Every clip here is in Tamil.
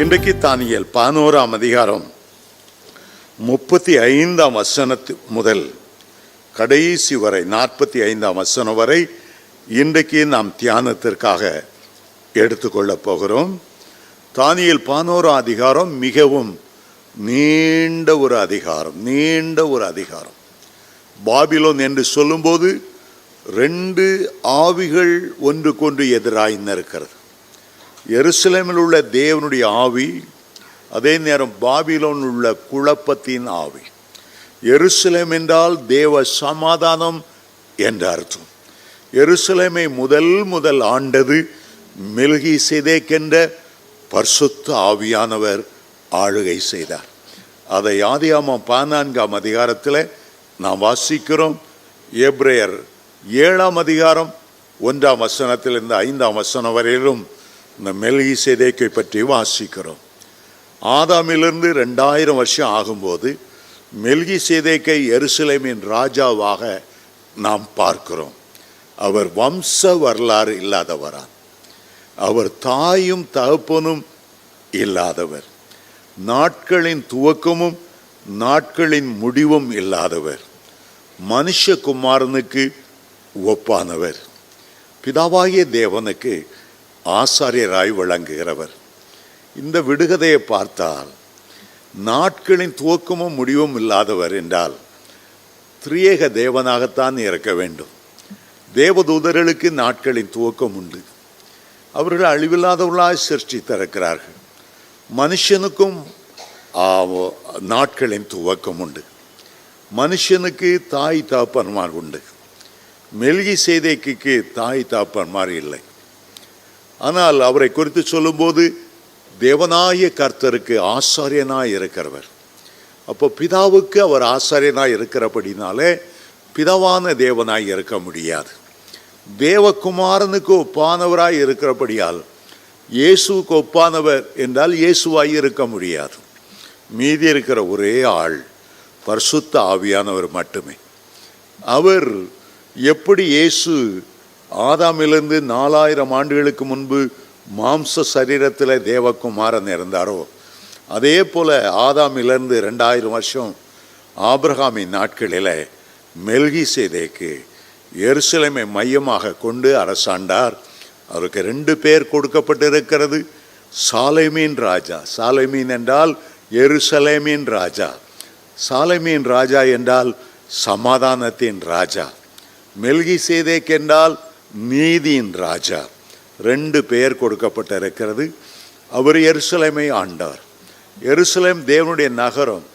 இன்றைக்கு தானியேல் 11ஆம் அதிகாரம் 35ஆம் வசனத்து முதல் கடைசி வரை 45ஆம் வசனம் வரை இன்றைக்கு நாம் தியானத்திற்காக எடுத்துக்கொள்ளப் போகிறோம். தானியேல் 11ஆம் அதிகாரம் மிகவும் நீண்ட ஒரு அதிகாரம். பாபிலோன் என்று சொல்லும்போது 2 ஆவிகள் ஒன்றுக்கொன்று எதிராய் நிற்கிறது. எருசலேமில் உள்ள தேவனுடைய ஆவி, அதே நேரம் பாபிலோன் உள்ள குழப்பத்தின் ஆவி. எருசலேம் என்றால் தேவ சமாதானம் என்ற அர்த்தம். எருசலேமை முதல் ஆண்டது மெல்கிசேதேக் என்ற பரிசுத்த ஆவியானவர் ஆளுகை செய்தார். அதை ஆதியாகமம் 14ஆம் அதிகாரத்தில் நாம் வாசிக்கிறோம். எபிரேயர் 7ஆம் அதிகாரம் 1ஆம் வசனத்திலிருந்து 5ஆம் வசனம் வரையிலும் இந்த மெல்கிசேதேக்கை பற்றி வாசிக்கிறோம். ஆதாமிலிருந்து 2000 வருஷம் ஆகும்போது மெல்கிசேதேக்கை எருசலேமின் ராஜாவாக நாம் பார்க்கிறோம். அவர் வம்ச வரலாறு இல்லாதவரான், அவர் தாயும் தகப்பனும் இல்லாதவர், நாட்களின் துவக்கமும் நாட்களின் முடிவும் இல்லாதவர், மனுஷகுமாரனுக்கு ஒப்பானவர், பிதாவாகிய தேவனுக்கு ஆசாரியராய் விளங்குகிறவர். இந்த விடுகதையை பார்த்தால் நாட்களின் துவக்கமும் முடிவும் இல்லாதவர் என்றால் திரியேக தேவனாகத்தான் இருக்க வேண்டும். தேவதூதர்களுக்கு நாட்களின் துவக்கம் உண்டு, அவர்கள் அழிவில்லாதவர்களாய் சிருஷ்டித்திருக்கிறார்கள். மனுஷனுக்கும் நாட்களின் துவக்கம் உண்டு. மனுஷனுக்கு தாய் தாப்பன்மார் உண்டு. மெல்கிசேதேக்குக்கு தாய் தாப்பன்மார் இல்லை. ஆனால் அவரை குறித்து சொல்லும்போது தேவனாய கர்த்தருக்கு ஆசாரியனாய் இருக்கிறவர். அப்போ பிதாவுக்கு அவர் ஆசாரியனாய் இருக்கிறபடினாலே பிதாவான தேவனாய் இருக்க முடியாது. தேவகுமாரனுக்கு ஒப்பானவராய் இருக்கிறபடியால் இயேசுக்கு ஒப்பானவர் என்றால் இயேசுவாய் இருக்க முடியாது. மீதி இருக்கிற ஒரே ஆள் பரிசுத்த ஆவியானவர் மட்டுமே. அவர் எப்படி இயேசு ஆதாமிலிருந்து 4000 ஆண்டுகளுக்கு முன்பு மாம்ச சரீரத்தில் தேவகுமாரன் இருந்தாரோ, அதே போல ஆதாமிலிருந்து 2000 வருஷம் ஆபிரகாமின் நாட்களில் மெல்கிசேதேக்கு எருசலேமை மையமாக கொண்டு அரசாண்டார். அவருக்கு 2 பேர் கொடுக்கப்பட்டிருக்கிறது. சாலேமின் ராஜா. சாலேமின் என்றால் எருசலேமின் ராஜா. சாலேமின் ராஜா என்றால் சமாதானத்தின் ராஜா. மெல்கிசேதேக் என்றால் நீதியின் ராஜா. 2 பெயர் கொடுக்கப்பட்டிருக்கிறது. அவர் எருசலேமை ஆண்டார். எருசலேம் தேவனுடைய நகரம்,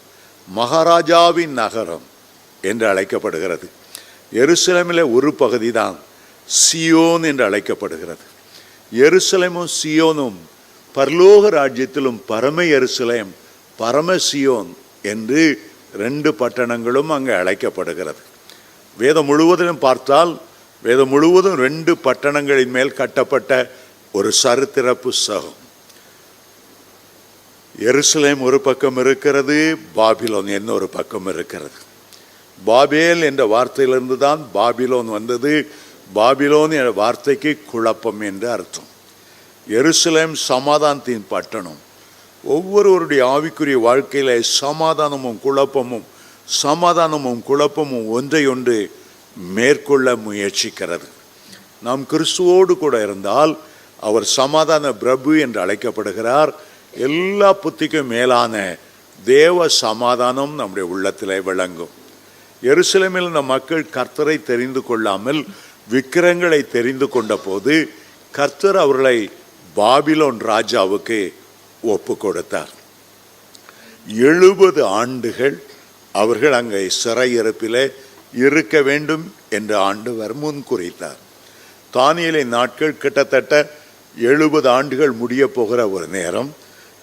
மகாராஜாவின் நகரம் என்று அழைக்கப்படுகிறது. எருசலேமில் ஒரு பகுதி தான் சியோன் என்று அழைக்கப்படுகிறது. எருசலேமும் சியோனும் பரலோக ராஜ்யத்திலும் பரம எருசலேம், பரம சியோன் என்று 2 பட்டணங்களும் அங்கே அழைக்கப்படுகிறது. வேதம் முழுவதிலும் பார்த்தால் வேதம் முழுவதும் 2 பட்டணங்களின் மேல் கட்டப்பட்ட ஒரு சரித்திர புஸ்தகம். எருசலேம் ஒரு பக்கம் இருக்கிறது, பாபிலோன் இன்னொரு பக்கம் இருக்கிறது. பாபேல் என்ற வார்த்தையிலிருந்து தான் பாபிலோன் வந்தது. பாபிலோன் என்ற வார்த்தைக்கு குழப்பம் என்று அர்த்தம். எருசலேம் சமாதானத்தின் பட்டணம். ஒவ்வொருவருடைய ஆவிக்குரிய வாழ்க்கையில சமாதானமும் குழப்பமும் ஒன்றையொன்று மேற்கொள்ள முயற்சிக்கிறது. நாம் கிறிஸ்துவோடு கூட இருந்தால் அவர் சமாதான பிரபு என்று அழைக்கப்படுகிறார். எல்லா புத்திக்கும் மேலான தேவ சமாதானம் நம்முடைய உள்ளத்தில் விளங்கும். எருசலேமில் இந்த மக்கள் கர்த்தரை தெரிந்து கொள்ளாமல் விக்கிரங்களை தெரிந்து கொண்ட போது கர்த்தர் அவர்களை பாபிலோன் ராஜாவுக்கு ஒப்பு கொடுத்தார். 70 ஆண்டுகள் அவர்கள் அங்கே சிறையிருப்பிலே இருக்க வேண்டும் என்று ஆண்டவர் முன் குறித்தார். தானியேலின் நாட்கள் கிட்டத்தட்ட 70 ஆண்டுகள் முடிய போகிற ஒரு நேரம்.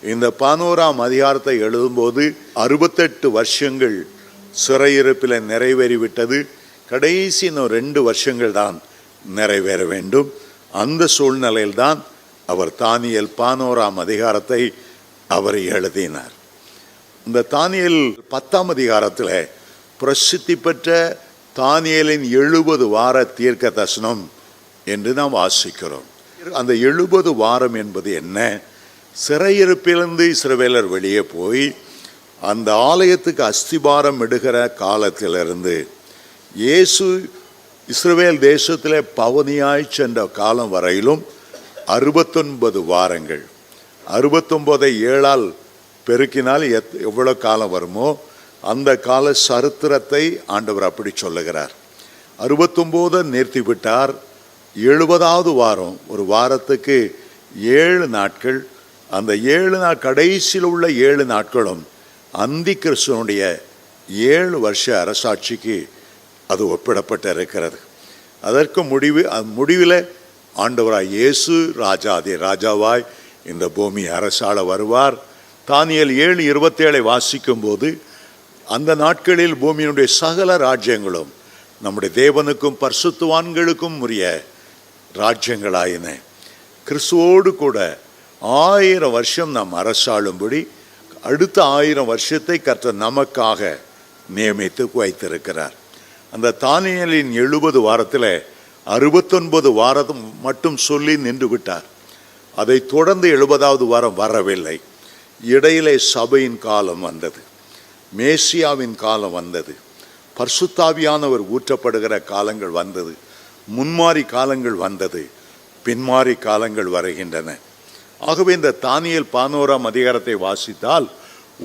இந்த 11ஆம் அதிகாரத்தை எழுதும்போது 68 வருஷங்கள் சிறையிருப்பில் நிறைவேறிவிட்டது. கடைசி 2 வருஷங்கள் தான் நிறைவேற வேண்டும். அந்த சூழ்நிலையில்தான் அவர் தானியேல் 11ஆம் அதிகாரத்தை அவர் எழுதினார். இந்த தானியேல் 10ஆம் அதிகாரத்தில் பிரசித்தி பெற்ற தானியேலின் 70 வார தீர்க்க தரிசனம் என்று நாம் வாசிக்கிறோம். அந்த 70 வாரம் என்பது என்ன? சிறையிருப்பிலிருந்து இஸ்ரவேலர் வெளியே போய் அந்த ஆலயத்துக்கு அஸ்திபாரம் இடுகிற காலத்திலிருந்து இயேசு இஸ்ரவேல் தேசத்திலே பவனியாய் சென்ற காலம் வரையிலும் 69 வாரங்கள். 69 7ஆல் பெருக்கினால் எவ்வளோ காலம் வருமோ அந்த கால சரித்திரத்தை ஆண்டவர் அப்படி சொல்லுகிறார். 69 நிறுத்தி விட்டார். 70வது வாரம், ஒரு வாரத்துக்கு 7 நாட்கள். அந்த 7 நாள் கடைசியில் உள்ள 7 நாட்களும் அந்தி கிறிஸ்துவனுடைய 7 வருஷ அரசாட்சிக்கு அது ஒப்பிடப்பட்டு இருக்கிறது. அதற்கு முடிவில் ஆண்டவராய் இயேசு ராஜாவாய் இந்த பூமி அரசாள வருவார். தானியேல் 7:27 வாசிக்கும் போது அந்த நாட்களில் பூமியினுடைய சகல ராஜ்யங்களும் நம்முடைய தேவனுக்கும் பரிசுத்தவான்களுக்கும் உரிய ராஜ்யங்களாயின. கிறிஸ்துவோடு கூட 1000 வருஷம் நாம் அரசாளும்படி அடுத்த 1000 வருஷத்தை கர்த்தர் நமக்காக நியமித்து வைத்திருக்கிறார். அந்த தானியேலின் 70 வாரத்தில் 69 வாரம் மட்டும் சொல்லி நின்று விட்டார். அதை தொடர்ந்து 70வது வாரம் வரவில்லை. இடையிலே சபையின் காலம் வந்தது, மேசியாவின் காலம் வந்தது, பரிசுத்தாவியானவர் ஊற்றப்படுகிற காலங்கள் வந்தது, முன்மாறி காலங்கள் வந்தது, பின்மாறி காலங்கள் வருகின்றன. ஆகவே இந்த தானியேல் 11ஆம் அதிகாரத்தை வாசித்தால்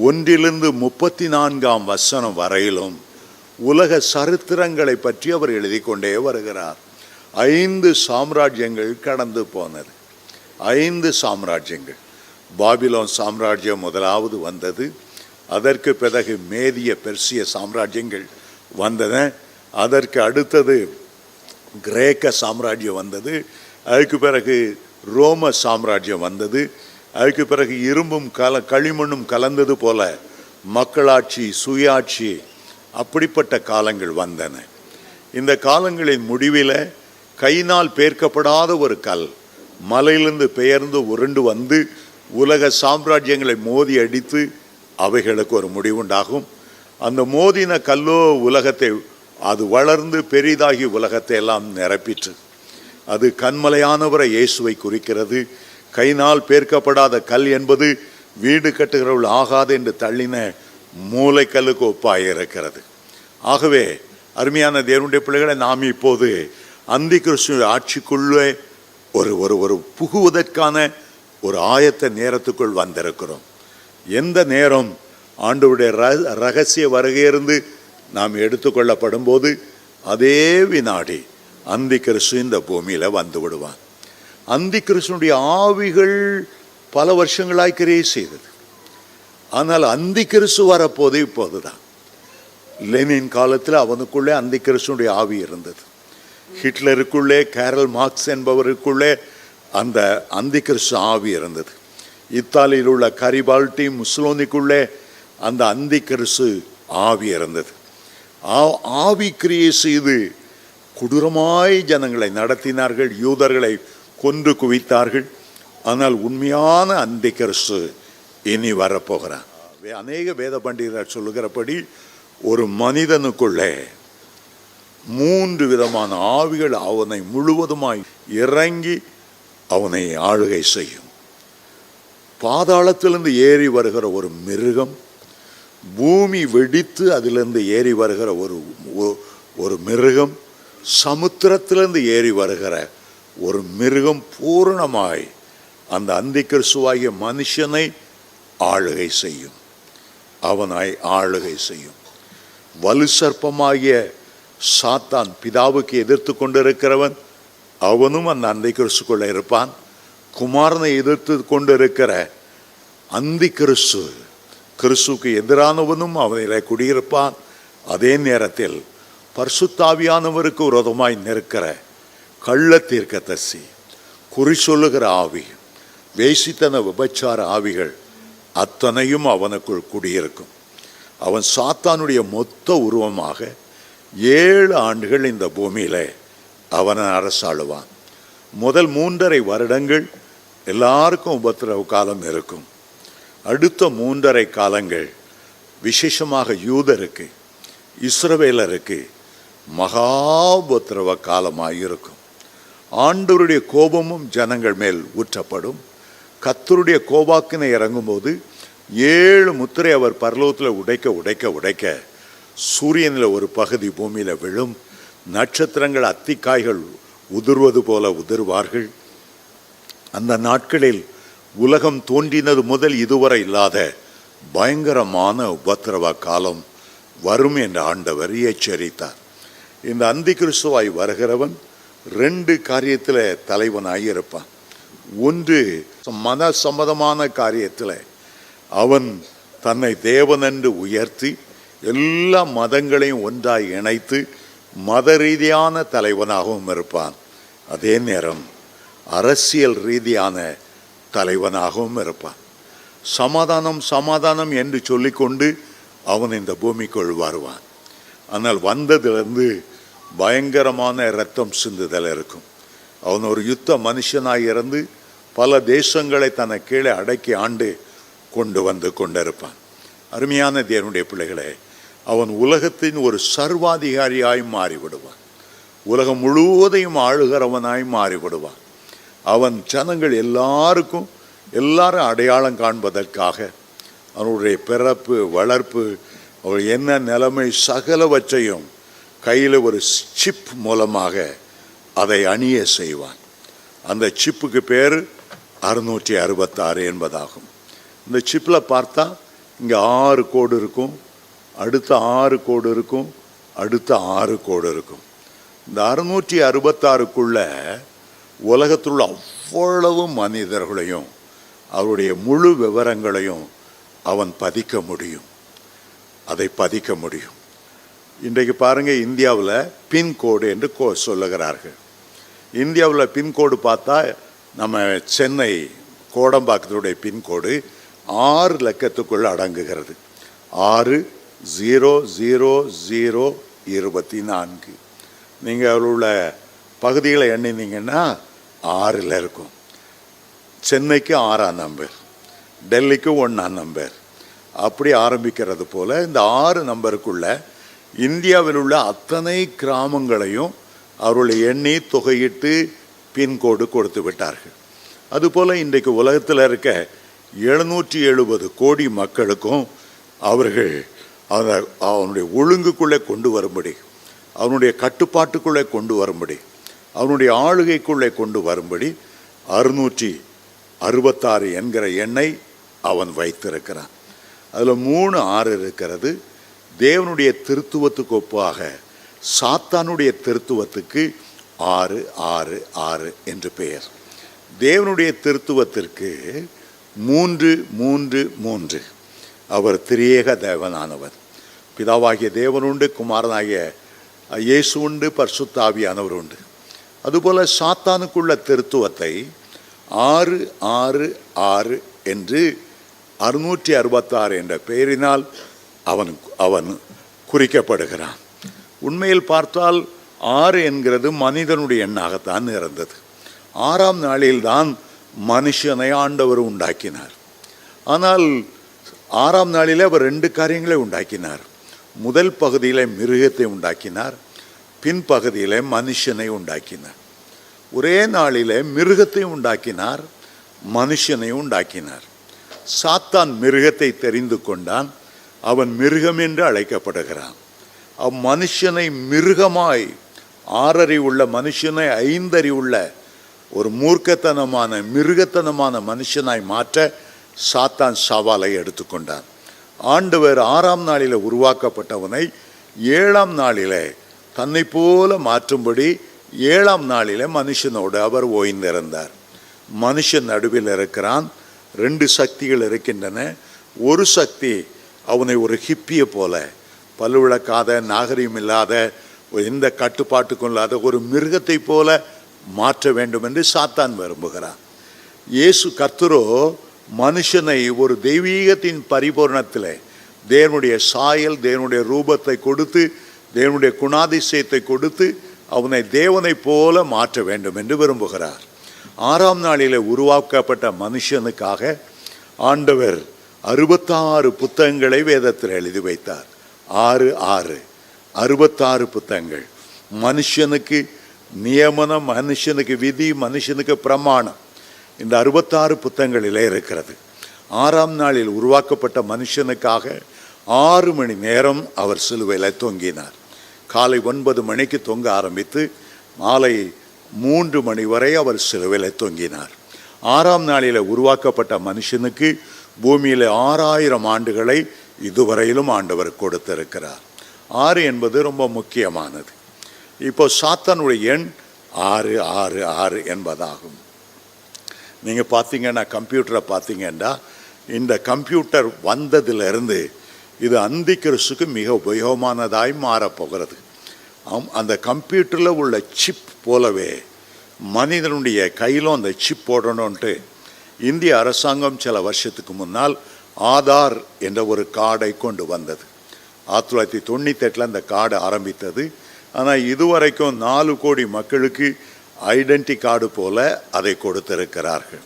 1 34 வசனம் வரையிலும் உலக சரித்திரங்களை பற்றி அவர் எழுதி கொண்டே வருகிறார். 5 சாம்ராஜ்யங்கள் கடந்து போனது. 5 சாம்ராஜ்யங்கள். பாபிலோன் சாம்ராஜ்யம் முதலாவது வந்தது. அதற்கு பிறகு மேதிய பெர்சிய சாம்ராஜ்யங்கள் வந்தன. அதற்கு அடுத்தது கிரேக்க சாம்ராஜ்யம் வந்தது. அதுக்கு பிறகு ரோம சாம்ராஜ்யம் வந்தது. அதுக்கு பிறகு இரும்பும் களிமண்ணும் கலந்தது போல மக்களாட்சி, சுயாட்சி, அப்படிப்பட்ட காலங்கள் வந்தன. இந்த காலங்களின் முடிவில் கையினால் பேர்க்கப்படாத ஒரு கல் மலையிலிருந்து பெயர்ந்து உருண்டு வந்து உலக சாம்ராஜ்யங்களை மோதி அடித்து அவைகளுக்கு ஒரு முடிவுண்டாகும். அந்த மோதின கல்லோ உலகத்தை, அது வளர்ந்து பெரிதாகி உலகத்தை எல்லாம் நிரப்பிற்று. அது கண்மலையானவரை இயேசுவை குறிக்கிறது. கையினால் பேர்க்கப்படாத கல் என்பது வீடு கட்டுகிறவள் ஆகாது என்று தள்ளின மூளைக்கல்லுக்கு ஒப்பாக இருக்கிறது. ஆகவே அருமையான தேவனுடைய பிள்ளைகளை, நாம் இப்போது அந்தி கிறிஸ்துவின் ஆட்சிக்குள்ளே ஒரு புகுவதற்கான ஒரு ஆயத்த நேரத்துக்குள் வந்திருக்கிறோம். எந்த நேரம் ஆண்டவருடைய ரகசிய வருகையிலிருந்து நாம் எடுத்துக்கொள்ளப்படும் போது அதே வினாடி அந்தி கிறிஸ்து இந்த பூமியில் வந்து விடுவான். அந்தி கிறிஸ்துனுடைய ஆவிகள் பல வருஷங்களாய் கிரியை செய்தது. ஆனால் அந்தி கிறிஸ்து வரப்போது இப்போதுதான். லெனின் காலத்தில் அவனுக்குள்ளே அந்தி கிறிஸ்துனுடைய ஆவி இருந்தது. ஹிட்லருக்குள்ளே, கேரல் மார்க்ஸ் என்பவருக்குள்ளே அந்த அந்தி கிறிஸ்து ஆவி இருந்தது. இத்தாலியில் உள்ள கரிபால்டி முஸ்லோனிக்குள்ளே அந்த அந்தி கிறிஸ்து ஆவி இருந்தது. ஆவி கிரியை செய்து கொடூரமாய் ஜனங்களை நடத்தினார்கள், யூதர்களை கொன்று குவித்தார்கள். ஆனால் உண்மையான அந்தி கிறிஸ்து இனி வரப்போகிறான். அநேக வேத பண்டிதர் சொல்லுகிறபடி ஒரு மனிதனுக்குள்ளே 3 விதமான ஆவிகள் அவனை முழுவதுமாய் இறங்கி அவனை ஆளுகை செய்யும். பாதாளத்திலிருந்து ஏறி வருகிற ஒரு மிருகம், பூமி வெடித்து அதிலிருந்து ஏறி வருகிற ஒரு மிருகம், சமுத்திரத்திலிருந்து ஏறி வருகிற ஒரு மிருகம் பூரணமாய் அந்த அந்தி கிறிஸ்துவாகிய மனுஷனை ஆளுகை செய்யும். அவனை ஆளுகை செய்யும். வலு சர்ப்பமாகிய சாத்தான், பிதாவுக்கு எதிர்த்து கொண்டிருக்கிறவன், அவனும் அந்த அந்தி கிறிஸ்துக்குள்ள இருப்பான். குமாரனை எதிர்த்து கொண்டிருக்கிற அந்தி கிறிஸ்து, கிறிஸ்துக்கு எதிரானவனும் அவனிலே குடியிருப்பான். அதே நேரத்தில் பரிசுத்தாவியானவருக்கு விரோதமாய் நிற்கிற கள்ள தீர்க்கதரிசி, குறி சொல்லுகிற ஆவி, வேசித்தன விபச்சார ஆவிகள் அத்தனையும் அவனுக்குள் குடியிருக்கும். அவன் சாத்தானுடைய மொத்த உருவமாக 7 ஆண்டுகள் இந்த பூமியில் அவனை அரசாளுவான். முதல் 3.5 வருடங்கள் எல்லாருக்கும் உபத்திரவ காலம் இருக்கும். அடுத்த 3.5 காலங்கள் விசேஷமாக யூதருக்கு, இஸ்ரவேலருக்கு மகா உபத்திரவ காலமாக இருக்கும். ஆண்டவருடைய கோபமும் ஜனங்கள் மேல் ஊற்றப்படும். கர்த்தருடைய கோபாக்கினை இறங்கும்போது 7 முத்திரை அவர் பரலோகத்தில் உடைக்க உடைக்க உடைக்க சூரியனில் ஒரு பகுதி பூமியில் விழும். நட்சத்திரங்கள் அத்திக்காய்கள் உதிர்வது போல உதிர்வார்கள். அந்த நாட்களில் உலகம் தோன்றினது முதல் இதுவரை இல்லாத பயங்கரமான உபத்திரவ காலம் வரும் என்று ஆண்டவர் எச்சரித்தார். இந்த அந்தி கிறிஸ்துவாய் வருகிறவன் 2 காரியத்தில் தலைவனாய் இருப்பான். ஒன்று, மத சம்மதமான காரியத்தில் அவன் தன்னை தேவனென்று உயர்த்தி எல்லா மதங்களையும் ஒன்றாய் இணைத்து மத ரீதியான தலைவனாகவும் இருப்பான். அதே நேரம் அரசியல் ரீதியான தலைவனாகவும் இருப்பான். சமாதானம் சமாதானம் என்று சொல்லிக்கொண்டு அவன் இந்த பூமிக்குள் வருவான். ஆனால் வந்ததிலிருந்து பயங்கரமான இரத்தம் சிந்துதல் இருக்கும். அவன் ஒரு யுத்த மனுஷனாய் இருந்து பல தேசங்களை தன்னை கீழே அடக்கி ஆண்டு கொண்டு வந்து கொண்டிருப்பான். அருமையான தேவனுடைய பிள்ளைகளே, அவன் உலகத்தின் ஒரு சர்வாதிகாரியாய் மாறிவிடுவான். உலகம் முழுவதையும் ஆளுகிறவனாய் மாறிவிடுவான். அவன் ஜனங்கள் எல்லாரும் அடையாளம் காண்பதற்காக அவனுடைய பிறப்பு வளர்ப்பு அவள் என்ன நிலைமை சகலவற்றையும் கையில் ஒரு சிப் மூலமாக அதை அணிய செய்வான். அந்த சிப்புக்கு பேர் 666 என்பதாகும். இந்த சிப்பில் பார்த்தா இங்கே 6 கோடு இருக்கும், அடுத்த 6 கோடு இருக்கும், அடுத்த 6 கோடு இருக்கும். இந்த 666க்குள்ள உலகத்தில் உள்ள அவ்வளவு மனிதர்களையும் அவருடைய முழு விவரங்களையும் அவன் பதிக்க முடியும். அதை பதிக்க முடியும். இன்றைக்கு பாருங்கள், இந்தியாவில் பின்கோடு என்று சொல்லுகிறார்கள். இந்தியாவில் பின்கோடு பார்த்தா நம்ம சென்னை கோடம்பாக்கத்துடைய பின்கோடு 6 இலக்கத்துக்குள் அடங்குகிறது. 6000024. நீங்கள் அதில் உள்ள பகுதிகளை எண்ணினீங்கன்னா 6ல் இருக்கும். சென்னைக்கு 6ஆம் நம்பர், டெல்லிக்கு 1ஆம் நம்பர், அப்படி ஆரம்பிக்கிறது போல் இந்த 6 நம்பருக்குள்ள இந்தியாவில் உள்ள அத்தனை கிராமங்களையும் அவருடைய எண்ணி தொகையிட்டு பின்கோடு கொடுத்து விட்டார்கள். அதுபோல் இன்றைக்கு உலகத்தில் இருக்க 770 கோடி மக்களுக்கும் அவர்கள் அவனுடைய ஒழுங்குக்குள்ளே கொண்டு வரும்படி, அவனுடைய கட்டுப்பாட்டுக்குள்ளே கொண்டு வரும்படி, அவனுடைய ஆளுகைக்குள்ளே கொண்டு வரும்படி 666 என்கிற எண்ணை அவன் வைத்திருக்கிறான். அதில் 3 6 இருக்கிறது. தேவனுடைய திருத்துவத்துக்கு ஒப்பாக சாத்தானுடைய திருத்துவத்துக்கு 666 என்று பெயர். தேவனுடைய திருத்துவத்திற்கு 333. அவர் திரியேக தேவனானவர். பிதாவாகிய தேவன் உண்டு, குமாரனாகிய இயேசு உண்டு, பரிசுத்த ஆவியானவர் உண்டு. அதுபோல் சாத்தானுக்குள்ள திருத்துவத்தை 666 என்று 666 என்ற பெயரினால் அவன் குறிக்கப்படுகிறான். உண்மையில் பார்த்தால் 6 என்கிறது மனிதனுடைய எண்ணாகத்தான் இருந்தது. 6ஆம் நாளில்தான் மனுஷனை ஆண்டவர் உண்டாக்கினார். ஆனால் 6ஆம் நாளில் அவர் 2 காரியங்களை உண்டாக்கினார். முதல் பகுதியில் மிருகத்தை உண்டாக்கினார், பின்பகுதியில் மனுஷனை உண்டாக்கினார். ஒரே நாளில் மிருகத்தை உண்டாக்கினார், மனுஷனை உண்டாக்கினார். சாத்தான் மிருகத்தை தெரிந்து கொண்டான். அவன் மிருகம் என்று அழைக்கப்படுகிறான். அம்மனுஷனை மிருகமாய் 6 அறிவுள்ள மனுஷனை 5 அறிவுள்ள ஒரு மூர்க்கத்தனமான மிருகத்தனமான மனுஷனாய் மாற்ற சாத்தான் சவாலை எடுத்துக்கொண்டான். ஆண்டவர் 6ஆம் நாளில் உருவாக்கப்பட்டவனை 7ஆம் நாளில் தன்னை போல மாற்றும்படி 7ஆம் நாளில் மனுஷனோடு அவர் ஓய்ந்திருந்தார். மனுஷன் நடுவில் இருக்கிறான். 2 சக்திகள் இருக்கின்றன. ஒரு சக்தி அவனை ஒரு ஹிப்பியை போல, பல்விளக்காத, நாகரிகம் இல்லாத, எந்த கட்டுப்பாட்டுக்கும் இல்லாத ஒரு மிருகத்தை போல மாற்ற வேண்டும் என்று சாத்தான் விரும்புகிறான். இயேசு கர்த்தரோ மனுஷனை ஒரு தெய்வீகத்தின் பரிபூர்ணத்தில் தேவனுடைய சாயல், தேவனுடைய ரூபத்தை கொடுத்து, தேவனுடைய குணாதிசயத்தை கொடுத்து அவனை தேவனை போல மாற்ற வேண்டும் என்று விரும்புகிறார். 6ஆம் நாளில் உருவாக்கப்பட்ட மனுஷனுக்காக ஆண்டவர் 66 புத்தகங்களை வேதத்தில் எழுதி வைத்தார். 66 புத்தகங்கள். மனுஷனுக்கு நியமனம், மனுஷனுக்கு விதி, மனுஷனுக்கு பிரமாணம். இந்த 66 புத்தகங்களிலே இருக்கிறது. 6ஆம் நாளில் உருவாக்கப்பட்ட மனுஷனுக்காக 6 மணி நேரம் அவர் சிலுவையில் தொங்கினார். காலை 9 மணிக்கு தொங்க ஆரம்பித்து மாலை 3 மணி வரை அவர் சிலுவையில் தொங்கினார். 6ஆம் நாளில் உருவாக்கப்பட்ட மனுஷனுக்கு பூமியில் 6000 ஆண்டுகளை இதுவரையிலும் ஆண்டவர் கொடுத்திருக்கிறார். 6 என்பது ரொம்ப முக்கியமானது. இப்போ சாத்தானுடைய எண் 666 என்பதாகும். நீங்கள் பார்த்தீங்கன்னா கம்ப்யூட்டரை பார்த்தீங்கன்னா இந்த கம்ப்யூட்டர் வந்ததிலிருந்து இது அந்தி கிறிஸ்துக்கு மிக உபயோகமானதாய் மாறப்போகிறது. அந்த கம்ப்யூட்டரில் உள்ள சிப் போலவே மனிதனுடைய கையிலும் அந்த சிப் போடணுன்ட்டு இந்திய அரசாங்கம் சில வருஷத்துக்கு முன்னால் ஆதார் என்ற ஒரு கார்டை கொண்டு வந்தது. 1998 அந்த கார்டு ஆரம்பித்தது. ஆனால் இதுவரைக்கும் 4 கோடி மக்களுக்கு ஐடென்டி கார்டு போல அதை கொடுத்திருக்கிறார்கள்.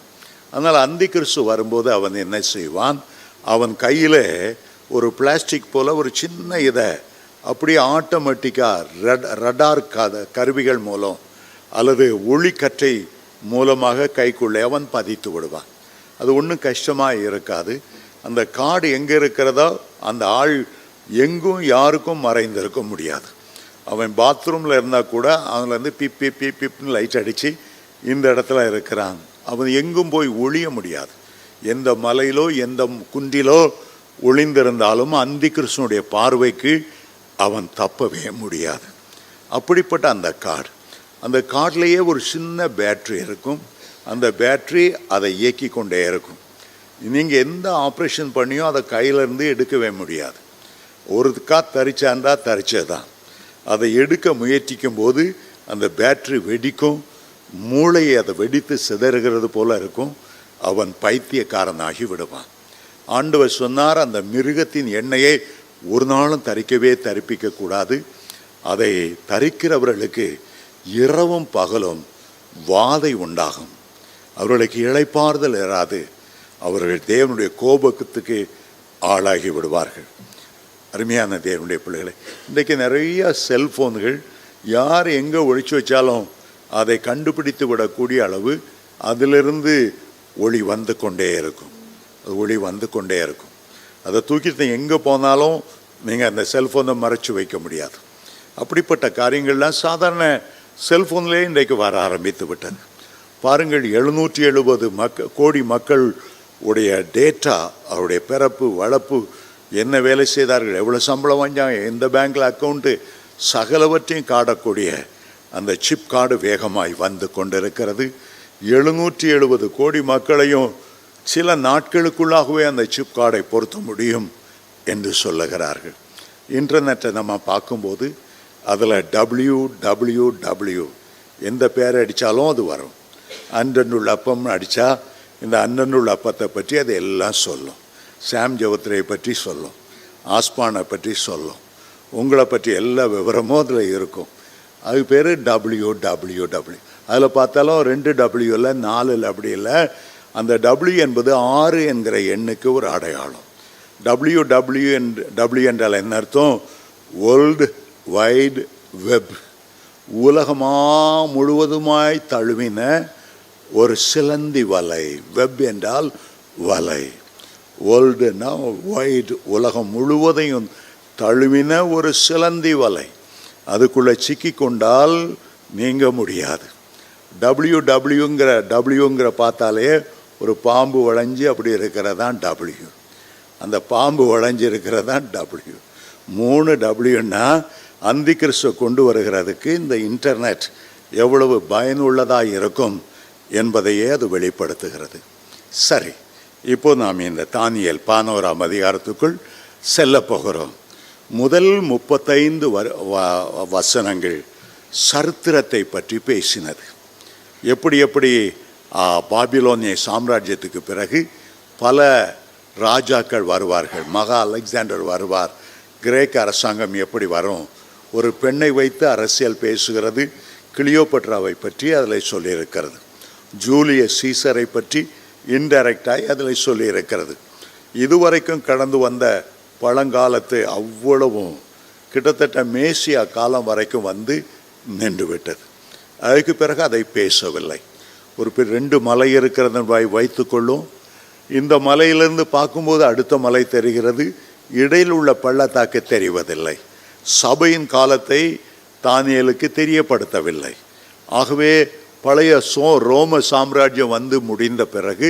அதனால் அந்தி கிறிஸ்து வரும்போது அவன் என்ன செய்வான், அவன் கையில் ஒரு பிளாஸ்டிக் போல் ஒரு சின்ன இதை அப்படியே ஆட்டோமேட்டிக்காக ரடார் கருவிகள் மூலம் அல்லது ஒளிக்கற்றை மூலமாக கைக்குள்ளே அவன் பதித்து விடுவான். அது ஒன்றும் கஷ்டமாக இருக்காது. அந்த கார்டு எங்கே இருக்கிறதோ அந்த ஆள் எங்கும் யாருக்கும் மறைந்திருக்க முடியாது. அவன் பாத்ரூமில் இருந்தால் கூட அவன்லேருந்து பிப்னு லைட் அடித்து இந்த இடத்துல இருக்கிறான். அவன் எங்கும் போய் ஒளிய முடியாது. எந்த மலையிலோ எந்த குன்றிலோ ஒளிந்திருந்தாலும் அந்தி கிறிஸ்துனுடைய பார்வைக்கு அவன் தப்பவே முடியாது. அப்படிப்பட்ட அந்த கார்ட்லேயே ஒரு சின்ன பேட்ரி இருக்கும். அந்த பேட்ரி அதை இயக்கி கொண்டே இருக்கும். நீங்கள் எந்த ஆப்ரேஷன் பண்ணியோ அதை கையிலேருந்து எடுக்கவே முடியாது. ஒருக்கா தரிச்சாண்டா தரிச்சதான். அதை எடுக்க முயற்சிக்கும் போது அந்த பேட்ரி வெடிக்கும். மூளையை அதை வெடித்து சிதறுகிறது போல இருக்கும். அவன் பைத்தியக்காரனாகி விடுவான். ஆண்டவர் சொன்னார், அந்த மிருகத்தின் எண்ணெயை ஒரு நாளும் தரிப்பிக்க கூடாது. அதை தரிக்கிறவர்களுக்கு இரவும் பகலும் வாதை உண்டாகும். அவர்களுக்கு இளைப்பாறுதல் இராது. அவர்கள் தேவனுடைய கோபத்துக்கு ஆளாகி விடுவார்கள். அருமையான தேவனுடைய பிள்ளைகளை, இன்றைக்கு நிறைய செல்ஃபோன்கள் யார் எங்கே ஒழிச்சு வச்சாலும் அதை கண்டுபிடித்து விடக்கூடிய அளவு அதிலிருந்து ஒளி வந்து கொண்டே இருக்கும். அது ஒளி வந்து கொண்டே இருக்கும். அதை தூக்கிட்டு எங்கே போனாலும் நீங்கள் அந்த செல்ஃபோனை மறைச்சி வைக்க முடியாது. அப்படிப்பட்ட காரியங்கள்லாம் சாதாரண செல்ஃபோன்லேயே இன்றைக்கு வர ஆரம்பித்து விட்டது. பாருங்கள், 770 கோடி மக்கள் உடைய டேட்டா, அவருடைய பிறப்பு வளர்ப்பு, என்ன வேலை செய்தார்கள், எவ்வளோ சம்பளம் வாங்கினாங்க, எந்த பேங்க்கில் அக்கௌண்ட்டு, சகலவற்றையும் காட்டக்கூடிய அந்த சிப் கார்டு வேகமாய் வந்து கொண்டிருக்கிறது. 770 கோடி மக்களையும் சில நாட்களுக்குள்ளாகவே அந்த சிப் கார்டை பொருத்த முடியும் என்று சொல்லுகிறார்கள். இன்டர்நெட்டை நம்ம பார்க்கும்போது அதில் www எந்த பேரை அடித்தாலும் அது வரும். அன்றனுள்ள அப்பம்னு அடித்தா இந்த அன்றனுள்ள அப்பத்தை பற்றி அது எல்லாம் சொல்லும். சாம் ஜெவத்ரேயை பற்றி சொல்லும், ஆஸ்பானை பற்றி சொல்லும், உங்களை பற்றி எல்லா விவரமும் அதில் இருக்கும். அது பேர் www. அதில் பார்த்தாலும் 2 W இல்லை, 4 இல்லை, அப்படி இல்லை. அந்த W என்பது 6 என்கிற எண்ணுக்கு ஒரு அடையாளம். www என்றால் என்ன அர்த்தம்? World wide web. உலகமா முழுவதுமாய் தழுவின ஒரு சிலந்தி வலை. வெப் என்றால் வலை. வேர்ல்டுனா வைடு, உலகம் முழுவதையும் தழுவின ஒரு சிலந்தி வலை. அதுக்குள்ளே சிக்கி கொண்டால் நீங்க முடியாது. டபிள்யூங்கிற பார்த்தாலே ஒரு பாம்பு வளைஞ்சி அப்படி இருக்கிறதான் W. அந்த பாம்பு வளைஞ்சி இருக்கிறதான் W. 3 Wன்னா அந்தி கிறிஸ்துவை கொண்டு வருகிறதுக்கு இந்த இன்டர்நெட் எவ்வளவு பயனுள்ளதாக இருக்கும் என்பதையே அது வெளிப்படுத்துகிறது. சரி, இப்போ நாம் இந்த தானியேல் 11ஆம் அதிகாரத்துக்குள் செல்ல போகிறோம். முதல் 35 வசனங்கள் சரித்திரத்தை பற்றி பேசினது. எப்படி பாபிலோனிய சாம்ராஜ்யத்துக்கு பிறகு பல ராஜாக்கள் வருவார்கள். மகா அலெக்சாண்டர் வருவார். கிரேக்க அரசாங்கம் எப்படி வரும், ஒரு பெண்ணை வைத்து அரசியல் பேசுகிறது. கிளியோபட்ராவை பற்றி அதில் சொல்லியிருக்கிறது. ஜூலியஸ் சீசரை பற்றி இன்டைரக்டாய் அதில் சொல்லியிருக்கிறது. இதுவரைக்கும் கடந்து வந்த பழங்காலத்து அவ்வளவும் கிட்டத்தட்ட மேசியா காலம் வரைக்கும் வந்து நின்று விட்டது. அதுக்கு பிறகு அதை பேசவில்லை. ஒரு 2 மலை இருக்கிறத வைத்துக்கொள்ளும். இந்த மலையிலிருந்து பார்க்கும்போது அடுத்த மலை தெரிகிறது, இடையில் உள்ள பள்ளத்தாக்கு தெரிவதில்லை. சபையின் காலத்தை தானியேலுக்கு தெரியப்படுத்தவில்லை. ஆகவே பழைய ரோம சாம்ராஜ்யம் வந்து முடிந்த பிறகு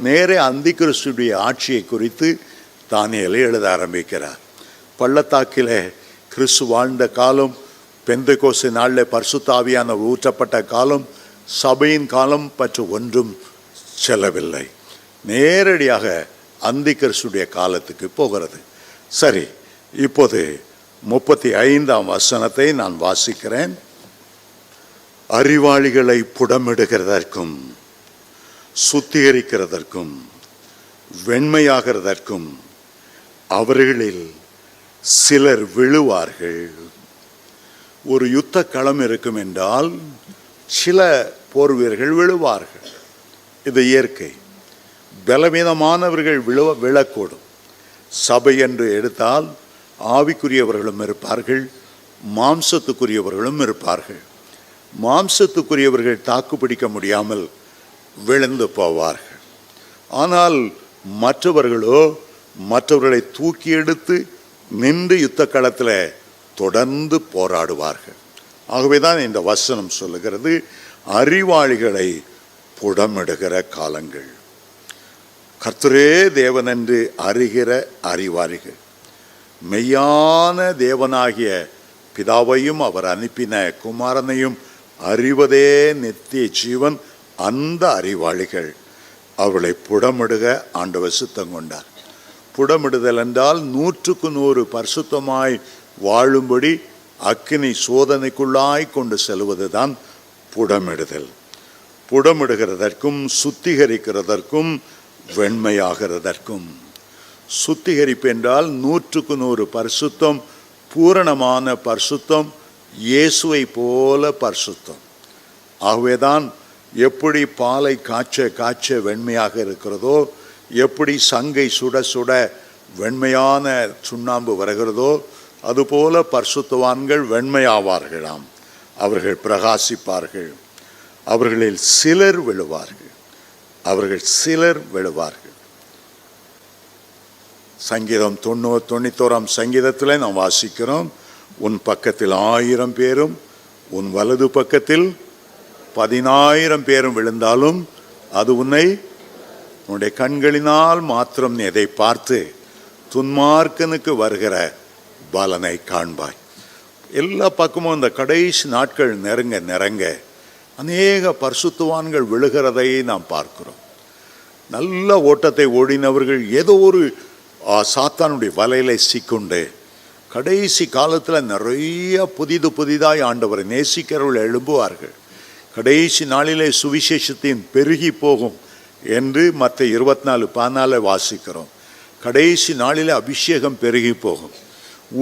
நேரே அந்திகிறிஸ்துடைய ஆட்சியை குறித்து தானியேல் எழுத ஆரம்பிக்கிறார். பள்ளத்தாக்கில் கிறிஸ்து வாழ்ந்த காலம், பெந்தெகோஸ்து நாளில் பரிசுத்த ஆவியான ஊற்றப்பட்ட காலம், சபையின் காலம் பற்றி ஒன்றும் செல்லவில்லை. நேரடியாக அந்திகிறிஸ்துடைய காலத்துக்கு போகிறது. சரி, இப்போது 35ஆம் வசனத்தை நான் வாசிக்கிறேன். அறிவாளிகளை புடமிடுகிறதற்கும் சுத்திகரிக்கிறதற்கும் வெண்மையாகிறதற்கும் அவர்களில் சிலர் விழுவார்கள். ஒரு யுத்த களம் இருக்கும் என்றால் சில போர் வீரர்கள் விழுவார்கள். இது இயற்கை. பலவீனமானவர்கள் விழக்கூடும். சபை என்று எடுத்தால் ஆவிக்குரியவர்களும் இருப்பார்கள், மாம்சத்துக்குரியவர்களும் இருப்பார்கள். மாம்சத்துக்குரியவர்கள் தாக்கு பிடிக்க முடியாமல் விழுந்து போவார்கள். ஆனால் மற்றவர்களோ மற்றவர்களை தூக்கி எடுத்து நின்று யுத்த களத்தில் தொடர்ந்து போராடுவார்கள். ஆகவேதான் இந்த வசனம் சொல்லுகிறது, அறிவாளிகளை புடமிடுகிற காலங்கள். கர்த்தரே தேவன் என்று அறிகிற அறிவாளிகள், மெய்யான தேவனாகிய பிதாவையும் அவர் அனுப்பின குமாரனையும் அறிவதே நித்திய ஜீவன். அந்த அறிவாளிகள் அவளை புடமிடுக ஆண்டவர் சித்தம் கொண்டார். புடமிடுதல் என்றால் 100க்கு 100 பரிசுத்தமாய் வாழும்படி அக்கினி சோதனைக்குள்ளாய் கொண்டு செல்வதுதான் புடமிடுதல். புடமிடுகிறதற்கும் சுத்திகரிக்கிறதற்கும் வெண்மையாகிறதற்கும். சுத்திகரிப்பு என்றால் 100க்கு 100 பரிசுத்தம், பூரணமான பரிசுத்தம், இயேசுவை போல பரிசுத்தம். ஆகவேதான் எப்படி பாலை காய்ச்ச வெண்மையாக இருக்கிறதோ, எப்படி சங்கை சுட சுட வெண்மையான சுண்ணாம்பு வருகிறதோ, அதுபோல பரிசுத்தவான்கள் வெண்மையாவார்களாம். அவர்கள் பிரகாசிப்பார்கள். அவர்களில் சிலர் விழுவார்கள். அவர்கள் சிலர் விழுவார்கள். சங்கீதம் 91ஆம் சங்கீதத்தில் நாம் வாசிக்கிறோம், உன் பக்கத்தில் 1000 பேரும் உன் வலது பக்கத்தில் 10,000 பேரும் விழுந்தாலும் அது உன்னுடைய கண்களினால் மாத்திரம் நீ எதை பார்த்து துன்மார்க்கனுக்கு வருகிற பலனை காண்பாய். எல்லா பக்கமும் இந்த கடைசி நாட்கள் நெருங்க அநேக பரிசுத்தவான்கள் விழுகிறதை நாம் பார்க்கிறோம். நல்ல ஓட்டத்தை ஓடினவர்கள் ஏதோ ஒரு சாத்தானுடைய வலையில சிக்குண்டு கடைசி காலத்தில் நிறைய புதிதாய் ஆண்டவரை நேசிக்கிறவர்கள் எழும்புவார்கள். கடைசி நாளிலே சுவிசேஷத்தின் பெருகி போகும் என்று மற்ற 24:14 வாசிக்கிறோம். கடைசி நாளிலே அபிஷேகம் பெருகி போகும்,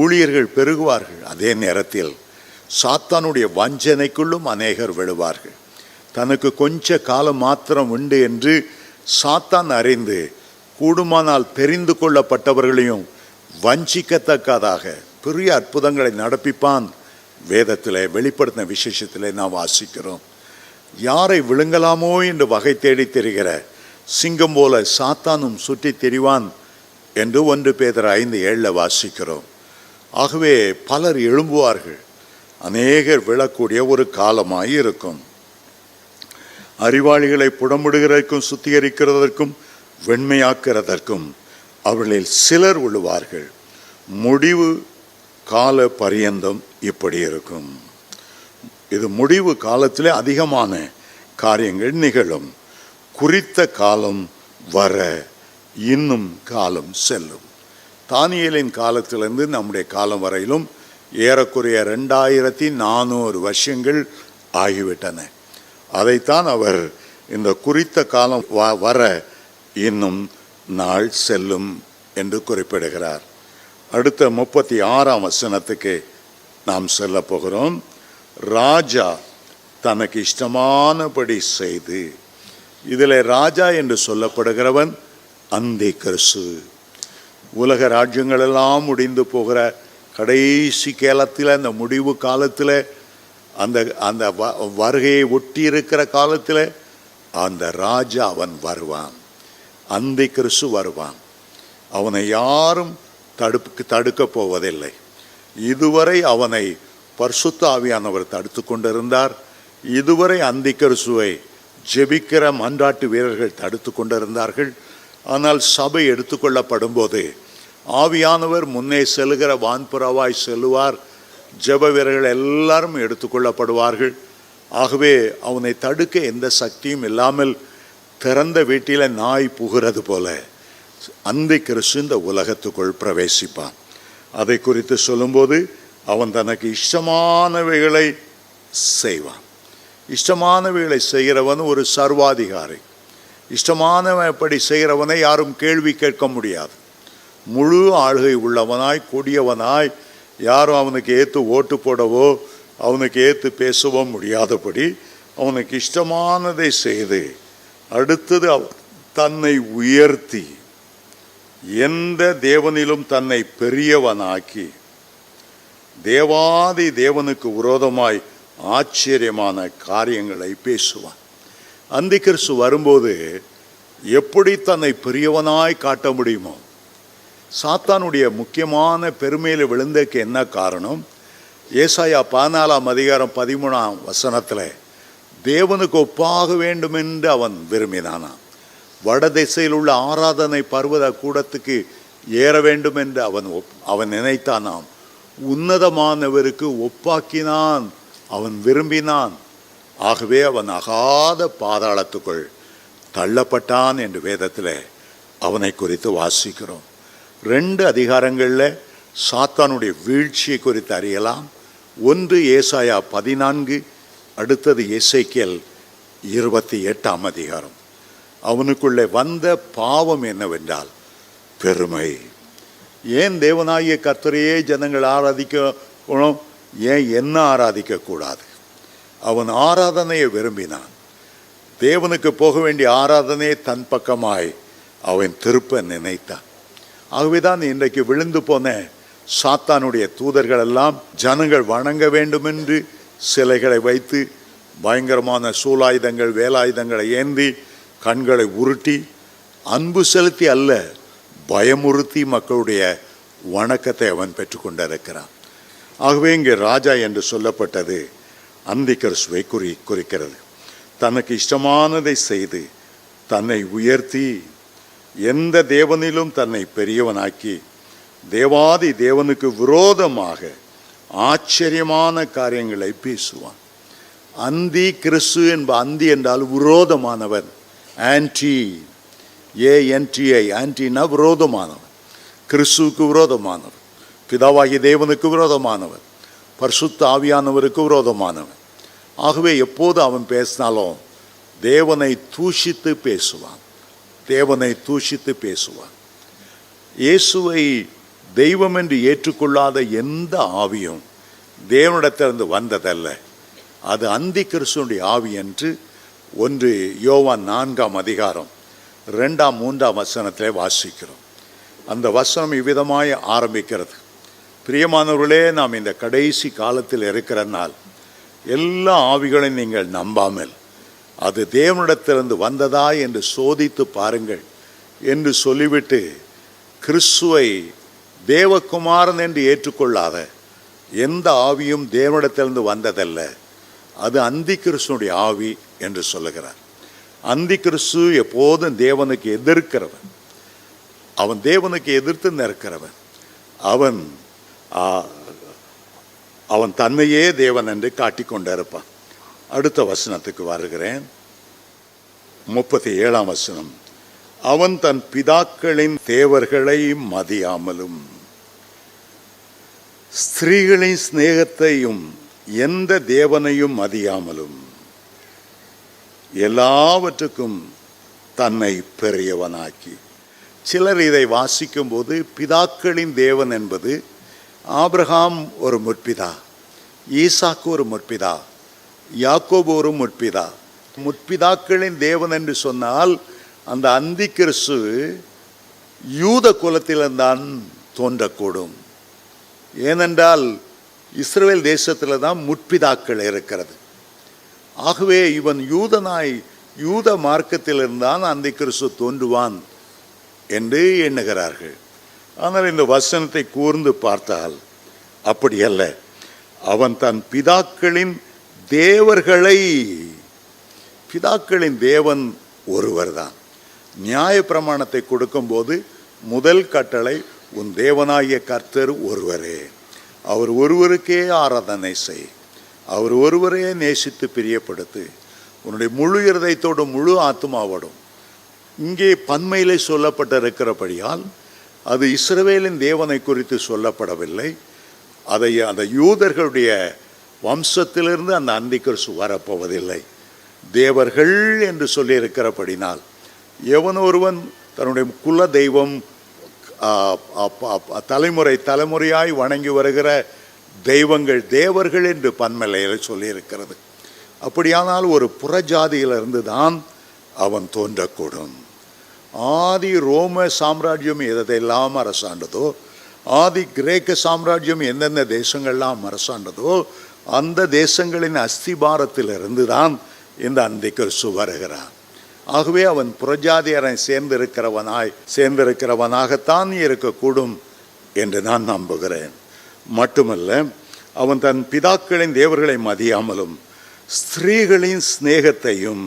ஊழியர்கள் பெருகுவார்கள். அதே நேரத்தில் சாத்தானுடைய வஞ்சனைக்குள்ளும் அநேகர் விழுவார்கள். தனக்கு கொஞ்ச காலம் மாத்திரம் உண்டு என்று சாத்தான் அறிந்து கூடுமானால் தெரிந்து கொள்ளப்பட்டவர்களையும் வஞ்சிக்கத்தக்கதாக பெரிய அற்புதங்களை நடப்பிப்பான். வேதத்தில் வெளிப்படுத்தின விசேஷத்தில் நாம் வாசிக்கிறோம். யாரை விழுங்கலாமோ என்று வகை தேடி தெரிகிற சிங்கம் போல சாத்தானும் சுற்றி திரிவான் என்று 1 பேதுரு 5:7 வாசிக்கிறோம். ஆகவே பலர் எழும்புவார்கள், அநேகர் விழக்கூடிய ஒரு காலமாய் இருக்கும். அறிவாளிகளை புடமிடுகிறதற்கும் சுத்திகரிக்கிறதற்கும் வெண்மையாக்கிறதற்கும் அவர்களில் சிலர் விழுவார்கள். முடிவு கால பரியந்தம் இப்படி இருக்கும். இது முடிவு காலத்திலே அதிகமான காரியங்கள் நிகழும். குறித்த காலம் வர இன்னும் காலம் செல்லும். தானியேலின் காலத்திலிருந்து நம்முடைய காலம் வரையிலும் ஏறக்குறைய 2400 வருஷங்கள் ஆகிவிட்டன. அதைத்தான் அவர் இந்த குறித்த காலம் வர இன்னும் நாள் செல்லும் என்று குறிப்பிடுகிறார். அடுத்த 36ஆம் வசனத்துக்கு நாம் செல்ல போகிறோம். ராஜா தனக்கு இஷ்டமானபடி செய்து, இதில் ராஜா என்று சொல்லப்படுகிறவன் அந்திகிறிஸ்து. உலக ராஜ்யங்களெல்லாம் முடிந்து போகிற கடைசி காலத்தில், அந்த முடிவு காலத்தில், அந்த வருகையை ஒட்டி இருக்கிற காலத்தில் அந்த ராஜா அவன் வருவான், அந்தி கிறிஸ்து வருவான். அவனை யாரும் தடுக்க போவதில்லை. இதுவரை அவனை பரிசுத்த ஆவியானவர் தடுத்து கொண்டிருந்தார். இதுவரை அந்தி கிறிஸ்துவை ஜெபிக்கிற மன்றாட்டு வீரர்கள் தடுத்து கொண்டிருந்தார்கள். ஆனால் சபை எடுத்துக்கொள்ளப்படும் போது ஆவியானவர் முன்னே செல்கிற வான்புறவாய் செல்லுவார். ஜெப வீரர்கள் எல்லாரும் எடுத்துக்கொள்ளப்படுவார்கள். ஆகவே அவனை தடுக்க எந்த சக்தியும் இல்லாமல் திறந்த வீட்டில் நாய் புகிறது போல அந்தி கிறிஸ்து இந்த உலகத்துக்குள் பிரவேசிப்பான். அதை குறித்து சொல்லும்போது அவன் தனக்கு இஷ்டமானவைகளை செய்வான். இஷ்டமானவைகளை செய்கிறவன் ஒரு சர்வாதிகாரி. இஷ்டமானவப்படி செய்கிறவனை யாரும் கேள்வி கேட்க முடியாது. முழு ஆளுகை உள்ளவனாய் கொடியவனாய் யாரும் அவனுக்கு ஏற்று ஓட்டு போடவோ அவனுக்கு ஏற்று பேசவோ முடியாதபடி அவனுக்கு இஷ்டமானதை செய்து அடுத்தது தன்னை உயர்த்தி எந்த தேவனிலும் தன்னை பெரியவனாக்கி தேவாதி தேவனுக்கு விரோதமாய் ஆச்சரியமான காரியங்களை பேசுவான். அந்தி கிறிஸ்து வரும்போது எப்படி தன்னை பெரியவனாய் காட்ட முடியுமோ? சாத்தானுடைய முக்கியமான பெருமையில் விழுந்ததுக்கு என்ன காரணம்? ஏசாயா 14:13 தேவனுக்கு ஒப்பாக வேண்டும் என்று அவன் விரும்பினானான். வடதிசையில் உள்ள ஆராதனை பர்வத கூடத்துக்கு ஏற வேண்டும் என்று அவன் நினைத்தானாம். உன்னதமானவருக்கு ஒப்பாக்கினான், அவன் விரும்பினான். ஆகவே அவன் அகாத பாதாளத்துக்குள் தள்ளப்பட்டான் என்று வேதத்தில் அவனை குறித்து வாசிக்கிறோம். 2 அதிகாரங்களில் சாத்தானுடைய வீழ்ச்சியை குறித்து அறியலாம். ஒன்று ஏசாயா 14, அடுத்தது எசேக்கியேல் 28 அதிகாரம். அவனுக்குள்ளே வந்த பாவம் என்னவென்றால் பெருமை. ஏன் தேவனாகிய கர்த்தரையே ஜனங்கள் ஆராதிக்கணும், ஏன் என்ன ஆராதிக்கக்கூடாது? அவன் ஆராதனையை விரும்பினான். தேவனுக்கு போக வேண்டிய ஆராதனையை தன் பக்கமாய் அவன் திருப்ப நினைத்தான். ஆகவேதான் இன்றைக்கு விழுந்து போன சாத்தானுடைய தூதர்கள் எல்லாம் ஜனங்கள் வணங்க வேண்டும் என்று சிலைகளை வைத்து பயங்கரமான சூலாயுதங்கள் வேலாயுதங்களை ஏந்தி கண்களை உருட்டி அன்பு செலுத்தி அல்ல பயமுறுத்தி மக்களுடைய வணக்கத்தை அவன் பெற்றுக்கொண்டிருக்கிறான். ஆகவே இங்கே ராஜா என்று சொல்லப்பட்டது அந்தி கிறிஸ்துவை குறிக்கிறது. தனக்கு இஷ்டமானதை செய்து தன்னை உயர்த்தி எந்த தேவனிலும் தன்னை பெரியவனாக்கி தேவாதி தேவனுக்கு விரோதமாக ஆச்சரியமான காரியங்களை பேசுவான். அந்தி கிறிஸ்து என்ப அந்தி என்றால் விரோதமானவன். Anti, ANTI, ஆன்டினா விரோதமானவன். கிறிஸ்துவுக்கு விரோதமானவன், பிதாவாகிய தேவனுக்கு விரோதமானவன், பரிசுத்த ஆவியானவருக்கு விரோதமானவன். ஆகவே எப்போது அவன் பேசினாலும் தேவனை தூஷித்து பேசுவான், தேவனை தூஷித்து பேசுவான். இயேசுவை தெய்வம் என்று ஏற்றுக்கொள்ளாத எந்த ஆவியும் தேவனிடத்திலிருந்து வந்ததல்ல. அது அந்தி கிறிஸ்துவினுடைய ஆவி என்று 1 யோவான் 4 அதிகாரம் 2, 3 வசனத்திலே வாசிக்கிறோம். அந்த வசனம் இவ்விதமாய் ஆரம்பிக்கிறது. பிரியமானவர்களே, நாம் இந்த கடைசி காலத்தில் இருக்கிறனால் எல்லா ஆவிகளையும் நீங்கள் நம்பாமல் அது தேவனிடத்திலிருந்து வந்ததா என்று சோதித்து பாருங்கள் என்று சொல்லிவிட்டு கிறிஸ்துவை தேவகுமாரன் என்று ஏற்றுக்கொள்ளாத எந்த ஆவியும் தேவனிடத்திலிருந்து வந்ததல்ல, அது அந்தி கிறிஸ்துனுடைய ஆவி என்று சொல்லுகிறார். அந்தி கிறிஸ்து எப்போதும் தேவனுக்கு எதிர்க்கிறவன், அவன் தேவனுக்கு எதிர்த்து நிற்கிறவன். அவன் தன்னையே தேவன் என்று காட்டிக்கொண்டிருப்பான். அடுத்த வசனத்துக்கு வருகிறேன். 37 வசனம். அவன் தன் பிதாக்களின் தேவர்களை மதியாமலும் ஸ்திரீகளின் சிநேகத்தையும் எந்த தேவனையும் மதியாமலும் எல்லாவற்றுக்கும் தன்னை பெரியவனாக்கி. சிலர் இதை வாசிக்கும் போது பிதாக்களின் தேவன் என்பது ஆபிரகாம் ஒரு முற்பிதா, ஈசாக்கு ஒரு முற்பிதா, யாக்கோபு ஒரு முற்பிதா. முற்பிதாக்களின் தேவன் என்று சொன்னால் அந்த அந்தி கிறிஸ்து யூத குலத்தில்தான் தோன்றக்கூடும். ஏனென்றால் இஸ்ரவேல் தேசத்தில் தான் முற்பிதாக்கள் இருக்கிறது. ஆகவே இவன் யூதனாய் யூத மார்க்கத்திலிருந்தான் அந்த கிறிஸ்து தோன்றுவான் என்று எண்ணுகிறார்கள். ஆனால் இந்த வசனத்தை கூர்ந்து பார்த்தால் அப்படி அல்ல. அவன் தன் பிதாக்களின் தேவன் ஒருவர்தான். நியாய பிரமாணத்தை கொடுக்கும்போது முதல் கட்டளை, உன் தேவனாகிய கர்த்தர் ஒருவரே, அவர் ஒருவருக்கே ஆராதனை செய், அவர் ஒருவரே நேசித்து பிரியப்படுத்து, உன்னுடைய முழு இருதயத்தோடு முழு ஆத்துமாவோடும். இங்கே பன்மையிலே சொல்லப்பட்டிருக்கிறபடியால் அது இஸ்ரவேலின் தேவனை குறித்து சொல்லப்படவில்லை. அந்த யூதர்களுடைய வம்சத்திலிருந்து அந்த அந்திகிறிஸ்து வரப்போவதில்லை. தேவர்கள் என்று சொல்லியிருக்கிறபடினால் எவன் ஒருவன் தன்னுடைய குல தெய்வம் தலைமுறையாய் வணங்கி வருகிற தெய்வங்கள் தேவர்கள் என்று பன்மலையில் சொல்லியிருக்கிறது. அப்படியானால் ஒரு புறஜாதியிலிருந்து தான் அவன் தோன்றக்கூடும். ஆதி ரோம சாம்ராஜ்யம் எதெல்லாம் அரசாண்டதோ, ஆதி கிரேக்க சாம்ராஜ்யம் எந்தெந்த தேசங்கள்லாம் அரசாண்டதோ, அந்த தேசங்களின் அஸ்திபாரத்திலிருந்து தான் இந்த அந்திகிறிஸ்து வருகிறான். ஆகவே அவன் புறஜாதியரை சேர்ந்திருக்கிறவனாகத்தான் இருக்கக்கூடும் என்று நான் நம்புகிறேன். மட்டுமல்ல, அவன் தன் பிதாக்களின் தேவர்களை மதியாமலும் ஸ்திரீகளின் சிநேகத்தையும்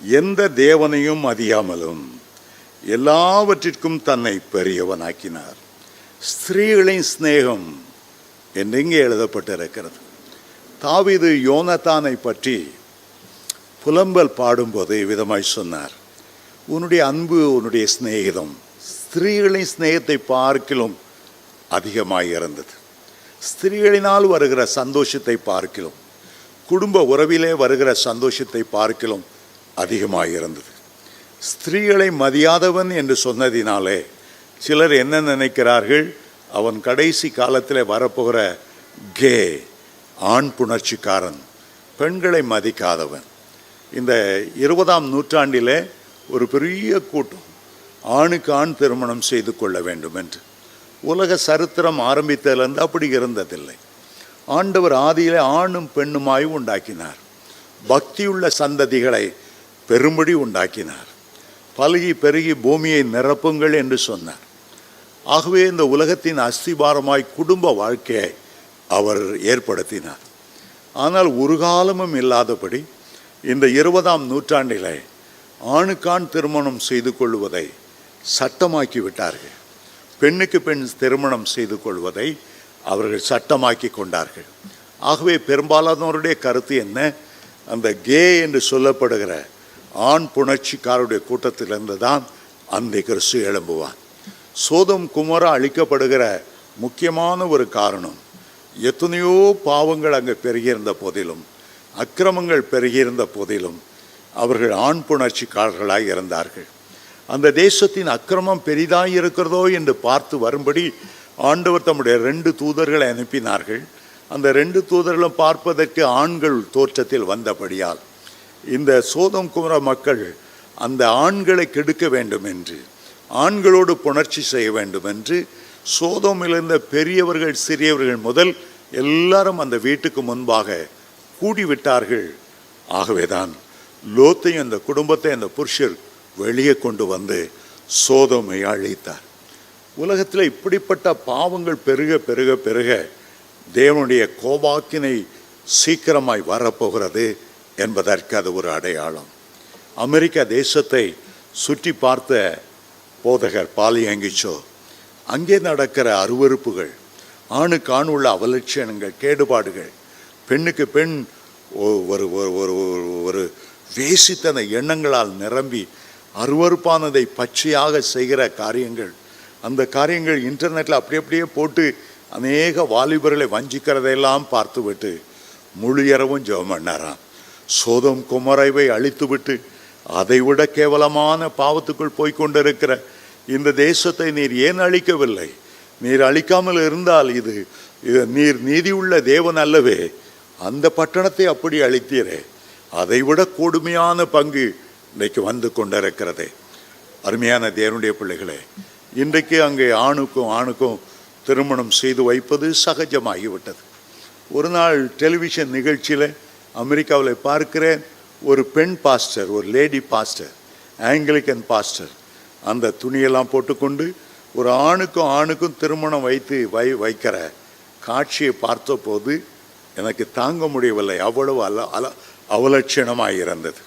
எந்த தேவனையும் மதியாமலும் எல்லாவற்றிற்கும் தன்னை பெரியவனாக்கினார். ஸ்திரீகளின் சிநேகம் என்று இங்கே எழுதப்பட்டிருக்கிறது. தாவீது யோனத்தானை பற்றி புலம்பல் பாடும்போது விதமாய் சொன்னார், உன்னுடைய அன்பு, உன்னுடைய சிநேகிதம் ஸ்திரீகளின் சிநேகத்தை பார்க்கிலும் அதிகமாக இருந்தது. ஸ்திரீகளினால் வருகிற சந்தோஷத்தை பார்க்கிலும், குடும்ப உறவிலே வருகிற சந்தோஷத்தை பார்க்கிலும் அதிகமாக இருந்தது. ஸ்திரீகளை மதியாதவன் என்று சொன்னதினாலே சிலர் என்ன நினைக்கிறார்கள், அவன் கடைசி காலத்தில் வரப்போகிற கே, ஆண் புணர்ச்சிக்காரன், பெண்களை மதிக்காதவன். இந்த 20ஆம் நூற்றாண்டிலே ஒரு பெரிய கூட்டம் ஆணுக்கு ஆண் திருமணம் செய்து கொள்ள வேண்டும் என்று. உலக சரித்திரம் ஆரம்பித்ததிலிருந்து அப்படி இருந்ததில்லை. ஆண்டவர் ஆதியிலே ஆணும் பெண்ணுமாய் உண்டாக்கினார். பக்தியுள்ள சந்ததிகளை பெரும்படி உண்டாக்கினார். பலுகி பெருகி பூமியை நிரப்புங்கள் என்று சொன்னார். ஆகவே இந்த உலகத்தின் அஸ்திபாரமாய் குடும்ப வாழ்க்கையை அவர் ஏற்படுத்தினார். ஆனால் ஒரு காலமும் இல்லாதபடி இந்த 20ஆம் நூற்றாண்டிலே ஆணுக்கான் திருமணம் செய்து கொள்வதை சட்டமாக்கி விட்டார்கள். பெண்ணுக்கு பெண் திருமணம் செய்து கொள்வதை அவர்கள் சட்டமாக்கி கொண்டார்கள். ஆகவே பெரும்பாலானோருடைய கருத்து என்ன, அந்த கே என்று சொல்லப்படுகிற ஆண் புணர்ச்சிக்காருடைய கூட்டத்திலிருந்து தான் அந்திகிறிஸ்து எழும்புவான். சோதம் குமரா அழிக்கப்படுகிற முக்கியமான ஒரு காரணம், எத்தனையோ பாவங்கள் அங்கே பெருகியிருந்த போதிலும், அக்கிரமங்கள் பெருகியிருந்த போதிலும் அவர்கள் ஆண் புணர்ச்சிக்காரர்களாக இருந்தார்கள். அந்த தேசத்தின் அக்கிரமம் பெரிதாக இருக்கிறதோ என்று பார்த்து வரும்படி ஆண்டவர் தம்முடைய 2 தூதர்களை அனுப்பினார்கள். அந்த 2 தூதர்களும் பார்ப்பதற்கு ஆண்கள் தோற்றத்தில் வந்தபடியால் இந்த சோதம் குமர மக்கள் அந்த ஆண்களை கெடுக்க வேண்டும் என்று, ஆண்களோடு புணர்ச்சி செய்ய வேண்டும் என்று சோதோமில் இருந்த பெரியவர்கள் சிறியவர்கள் முதல் எல்லாரும் அந்த வீட்டுக்கு முன்பாக கூடிவிட்டார்கள். ஆகவேதான் லோத்தையும் அந்த குடும்பத்தை அந்த புருஷர் வெளியே கொண்டு வந்து சோதோமை அழித்தார். உலகத்தில் இப்படிப்பட்ட பாவங்கள் பெருக பெருக பெருக தேவனுடைய கோபாக்கினை சீக்கிரமாய் வரப்போகிறது என்பதற்கு அது ஒரு அடையாளம். அமெரிக்க தேசத்தை சுற்றி பார்த்த போதகர் பாலியங்கிச்சோ அங்கே நடக்கிற அருவருப்புகள், ஆணுக்கு ஆண் உள்ள அவலட்சணங்கள், கேடுபாடுகள், பெண்ணுக்கு பெண் ஒரு ஒரு வேசித்தன எண்ணங்களால் நிரம்பி அருவருப்பானதை பச்சையாக செய்கிற காரியங்கள், அந்த காரியங்கள் இன்டர்நெட்டில் அப்படியே போட்டு அநேக வாலிபர்களை வஞ்சிக்கிறதையெல்லாம் பார்த்துவிட்டு முழு இரவும் ஜெபம் பண்ணாராம். சோதம் குமரைவை அழித்துவிட்டு அதைவிட கேவலமான பாவத்துக்குள் போய்கொண்டிருக்கிற இந்த தேசத்தை நீர் ஏன் அழிக்கவில்லை? நீர் அழிக்காமல் இருந்தால் இது நீர் நீதியுள்ள தேவன் அல்லவே? அந்த பட்டணத்தை அப்படி அழித்தீரே, அதைவிட கொடுமையான பங்கு இன்றைக்கு வந்து கொண்டிருக்கிறதே. அருமையான தேவனுடைய பிள்ளைகளே, இன்றைக்கு அங்கே ஆணுக்கும் திருமணம் செய்து வைப்பது சகஜமாகிவிட்டது. ஒரு நாள் டெலிவிஷன் நிகழ்ச்சியில் அமெரிக்காவில் பார்க்கிறேன், ஒரு பெண் பாஸ்டர், ஒரு லேடி பாஸ்டர், ஆங்கிலிக்கன் பாஸ்டர் அந்த துணியெல்லாம் போட்டுக்கொண்டு ஒரு ஆணுக்கும் திருமணம் வைக்கிற காட்சியை பார்த்தபோது எனக்கு தாங்க முடியவில்லை. அவ்வளவு அவலட்சணமாக இருந்தது.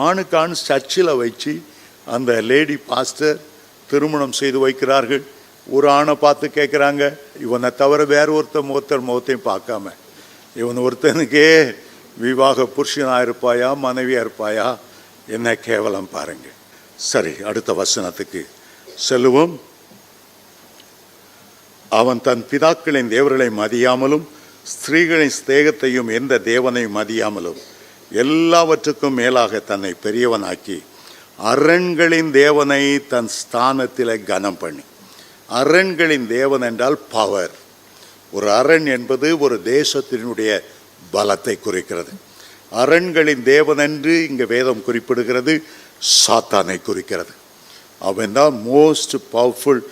ஆணுக்கு சர்ச்சில் வச்சு அந்த லேடி பாஸ்டர் திருமணம் செய்து வைக்கிறார்கள். ஒரு ஆணை பார்த்து கேட்குறாங்க, இவனை தவிர வேற ஒருத்தர் முகத்தையும் பார்க்காம இவன் ஒருத்தனுக்கே விவாக புருஷனாக இருப்பாயா மனைவியாக இருப்பாயா, என்ன கேவலம் பாருங்க. சரி, அடுத்த வசனத்துக்கு செல்லுவோம். அவன் தன் பிதாக்களின் தேவர்களை மதியாமலும் ஸ்திரீகளின் ஸ்நேகத்தையும் எந்த தேவனையும் மதியாமலும் எல்லாவற்றுக்கும் மேலாக தன்னை பெரியவனாக்கி அரண்களின் தேவனை தன் ஸ்தானத்தில் கனம் பண்ணி. அரண்களின் தேவன் என்றால் பவர். ஒரு அரண் என்பது ஒரு தேசத்தினுடைய பலத்தை குறிக்கிறது. அரண்களின் தேவன் என்று இங்கே வேதம் குறிப்பிடுகிறது சாத்தானை குறிக்கிறது. அவன் தான் மோஸ்ட் பவர்ஃபுல்.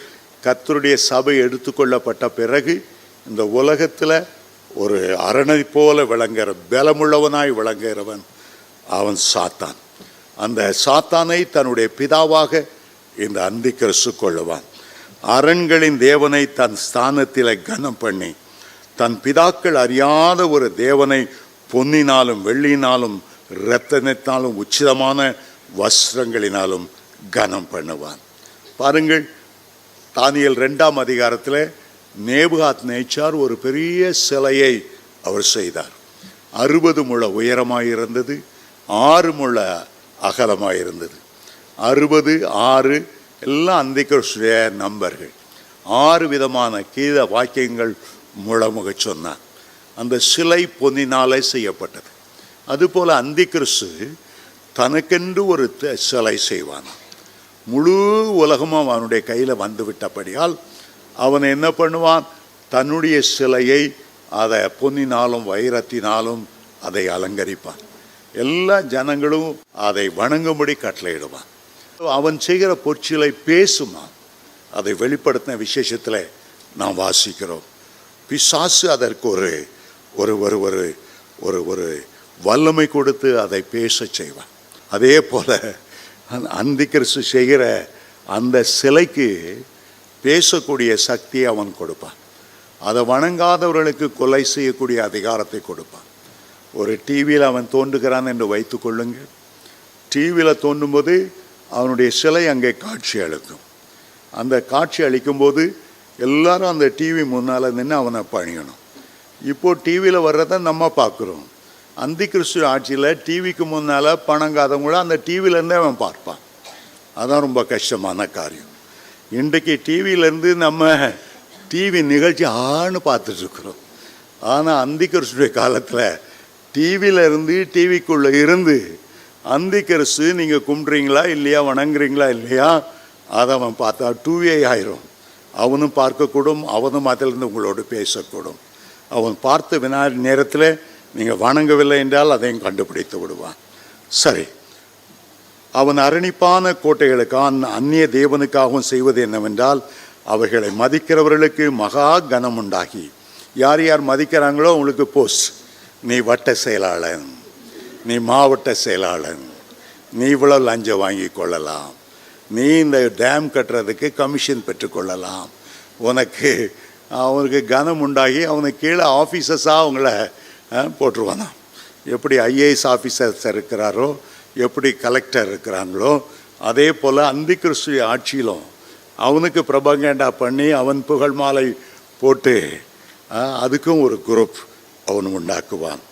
கர்த்தருடைய சபை எடுத்துக்கொள்ளப்பட்ட பிறகு இந்த உலகத்தில் ஒரு அரணை போல விளங்குகிற பலமுள்ளவனாய் விளங்குகிறவன் அவன் சாத்தான். அந்த சாத்தானை தன்னுடைய பிதாவாக இந்த அந்திக்கிறிஸ்து கொள்ளுவான். அரண்களின் தேவனை தன் ஸ்தானத்தில் கனம் பண்ணி தன் பிதாக்கள் அறியாத ஒரு தேவனை பொன்னினாலும் வெள்ளியினாலும் இரத்தத்தினாலும் உச்சிதமான வஸ்திரங்களினாலும் கனம் பண்ணுவான். பாருங்கள், தானியேல் 2ஆம் அதிகாரத்தில் நேபுகாத் நேச்சார் ஒரு பெரிய சிலையை அவர் செய்தார். 60 முழ உயரமாயிருந்தது, 6 முழ அகலமாயிருந்தது. 60, 6 எல்லாம் அந்திக்கிறிஸ்துடைய நம்பர்கள். 6 விதமான கீத வாக்கியங்கள் முழமுக சொன்னார். அந்த சிலை பொன்னினாலே செய்யப்பட்டது. அதுபோல் அந்திக்கிறிஸ்து தனக்கென்று ஒரு சிலை செய்வான். முழு உலகமும் அவனுடைய கையில் வந்து விட்டபடியால் அவன் என்ன பண்ணுவான், தன்னுடைய சிலையை அதை பொன்னினாலும் வைரத்தினாலும் அதை அலங்கரிப்பான். எல்லா ஜனங்களும் அதை வணங்கும்படி கட்டளையிடுவான். அவன் செய்கிற பொற்சிலை பேசுமா, அதை வெளிப்படுத்தின விசேஷத்தில் நாம் வாசிக்கிறோம். பிசாசு அதற்கு ஒரு ஒரு ஒரு ஒரு ஒரு வல்லமை கொடுத்து அதை பேச செய்வான். அதே போல் அந்திக்கிறிஸ்து செய்கிற அந்த சிலைக்கு பேசக்கூடிய சக்தியை அவன் கொடுப்பான். அதை வணங்காதவர்களுக்கு கொலை செய்யக்கூடிய அதிகாரத்தை கொடுப்பான். ஒரு டிவியில் அவன் தோன்றுகிறான் என்று வைத்து கொள்ளுங்கள். டிவியில் தோன்றும்போது அவனுடைய சிலை அங்கே காட்சி அளிக்கும். அந்த காட்சி அளிக்கும்போது எல்லாரும் அந்த டிவி முன்னால் நின்று அவனை பணியணும். இப்போது டிவியில் வர்றதை நம்ம பார்க்குறோம். அந்திக்கிறிஸ்து ஆட்சியில் டிவிக்கு முன்னால் பணங்காதவங்கள அந்த டிவியிலேருந்தே அவன் பார்ப்பான். அதான் ரொம்ப கஷ்டமான காரியம். இன்றைக்கு டிவியிலேருந்து நம்ம டிவி நிகழ்ச்சி பார்த்துட்ருக்குறோம். ஆனால் அந்திக்கிறிஸ்துடைய காலத்தில் டிவியிலேருந்து டிவிக்குள்ளே இருந்து அந்திக்கிறிஸ்து நீங்கள் கும்பிட்றீங்களா இல்லையா, வணங்குறீங்களா இல்லையா, அதை அவன் பார்த்தா 2way ஆயிரும். அவனும் பார்க்கக்கூடும், அவனும் அதிலிருந்து உங்களோடு பேசக்கூடும். அவன் பார்த்த நேரத்தில் நீங்கள் வணங்கவில்லை என்றால் அதையும் கண்டுபிடித்து விடுவான். சரி, அவன் அரணிப்பான கோட்டைகளுக்காக அந்நிய தேவனுக்காகவும் செய்வது என்னவென்றால் அவர்களை மதிக்கிறவர்களுக்கு மகா கனம் உண்டாகி, யார் யார் மதிக்கிறாங்களோ அவங்களுக்கு போஸ்ட், நீ வட்ட செயலாளன், நீ மாவட்ட செயலாளன், நீ இவ்வளோ லஞ்சம் வாங்கி கொள்ளலாம், நீ இந்த டேம் கட்டுறதுக்கு கமிஷன் பெற்றுக்கொள்ளலாம், உனக்கு அவனுக்கு கனம் உண்டாகி அவனுக்கு கீழே ஆஃபீஸர்ஸாக அவங்கள போட்டுருவானா. எப்படி ஐஏஎஸ் ஆஃபீஸர்ஸ் இருக்கிறாரோ, எப்படி கலெக்டர் இருக்கிறாங்களோ, அதே போல் அந்திக்கிறிஸ்து ஆட்சியிலும் அவனுக்கு பிரபகண்டா பண்ணி அவன் புகழ் மாலை போட்டு அதுக்கும் ஒரு குரூப் அவன் உண்டாக்குவான்.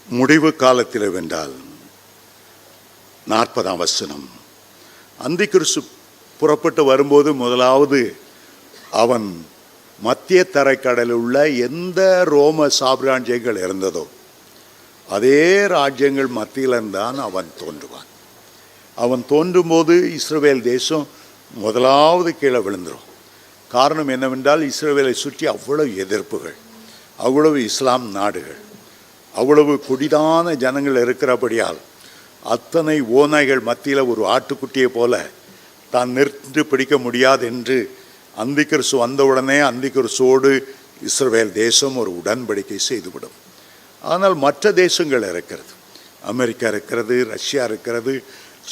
முடிவு காலத்தில் வென்றால் 40ஆம் வசனம், அந்திக்கிறிஸ்து புறப்பட்டு வரும்போது முதலாவது அவன் மத்திய தரைக்கடலில் உள்ள எந்த ரோம சாம்ராஜ்யங்கள் இருந்ததோ அதே ராஜ்யங்கள் மத்தியில்தான் அவன் தோன்றுவான். அவன் தோன்றும்போது இஸ்ரவேல் தேசம் முதலாவது கீழே விழுந்துடும். காரணம் என்னவென்றால் இஸ்ரவேலை சுற்றி அவ்வளவு எதிர்ப்புகள், அவ்வளவு இஸ்லாம் நாடுகள், அவ்வளவு குடிதான ஜனங்கள் இருக்கிறபடியால் அத்தனை ஓநாய்கள் மத்தியில் ஒரு ஆட்டுக்குட்டியை போல தான் நிறுத்தி பிடிக்க முடியாது என்று அந்திக்கிறிஸ்து வந்தவுடனே அந்திக்கிறிஸ்துவோடு இஸ்ரவேல் தேசம் ஒரு உடன்படிக்கை செய்துவிடும். ஆனால் மற்ற தேசங்கள் இருக்கிறது. அமெரிக்கா இருக்கிறது, ரஷ்யா இருக்கிறது,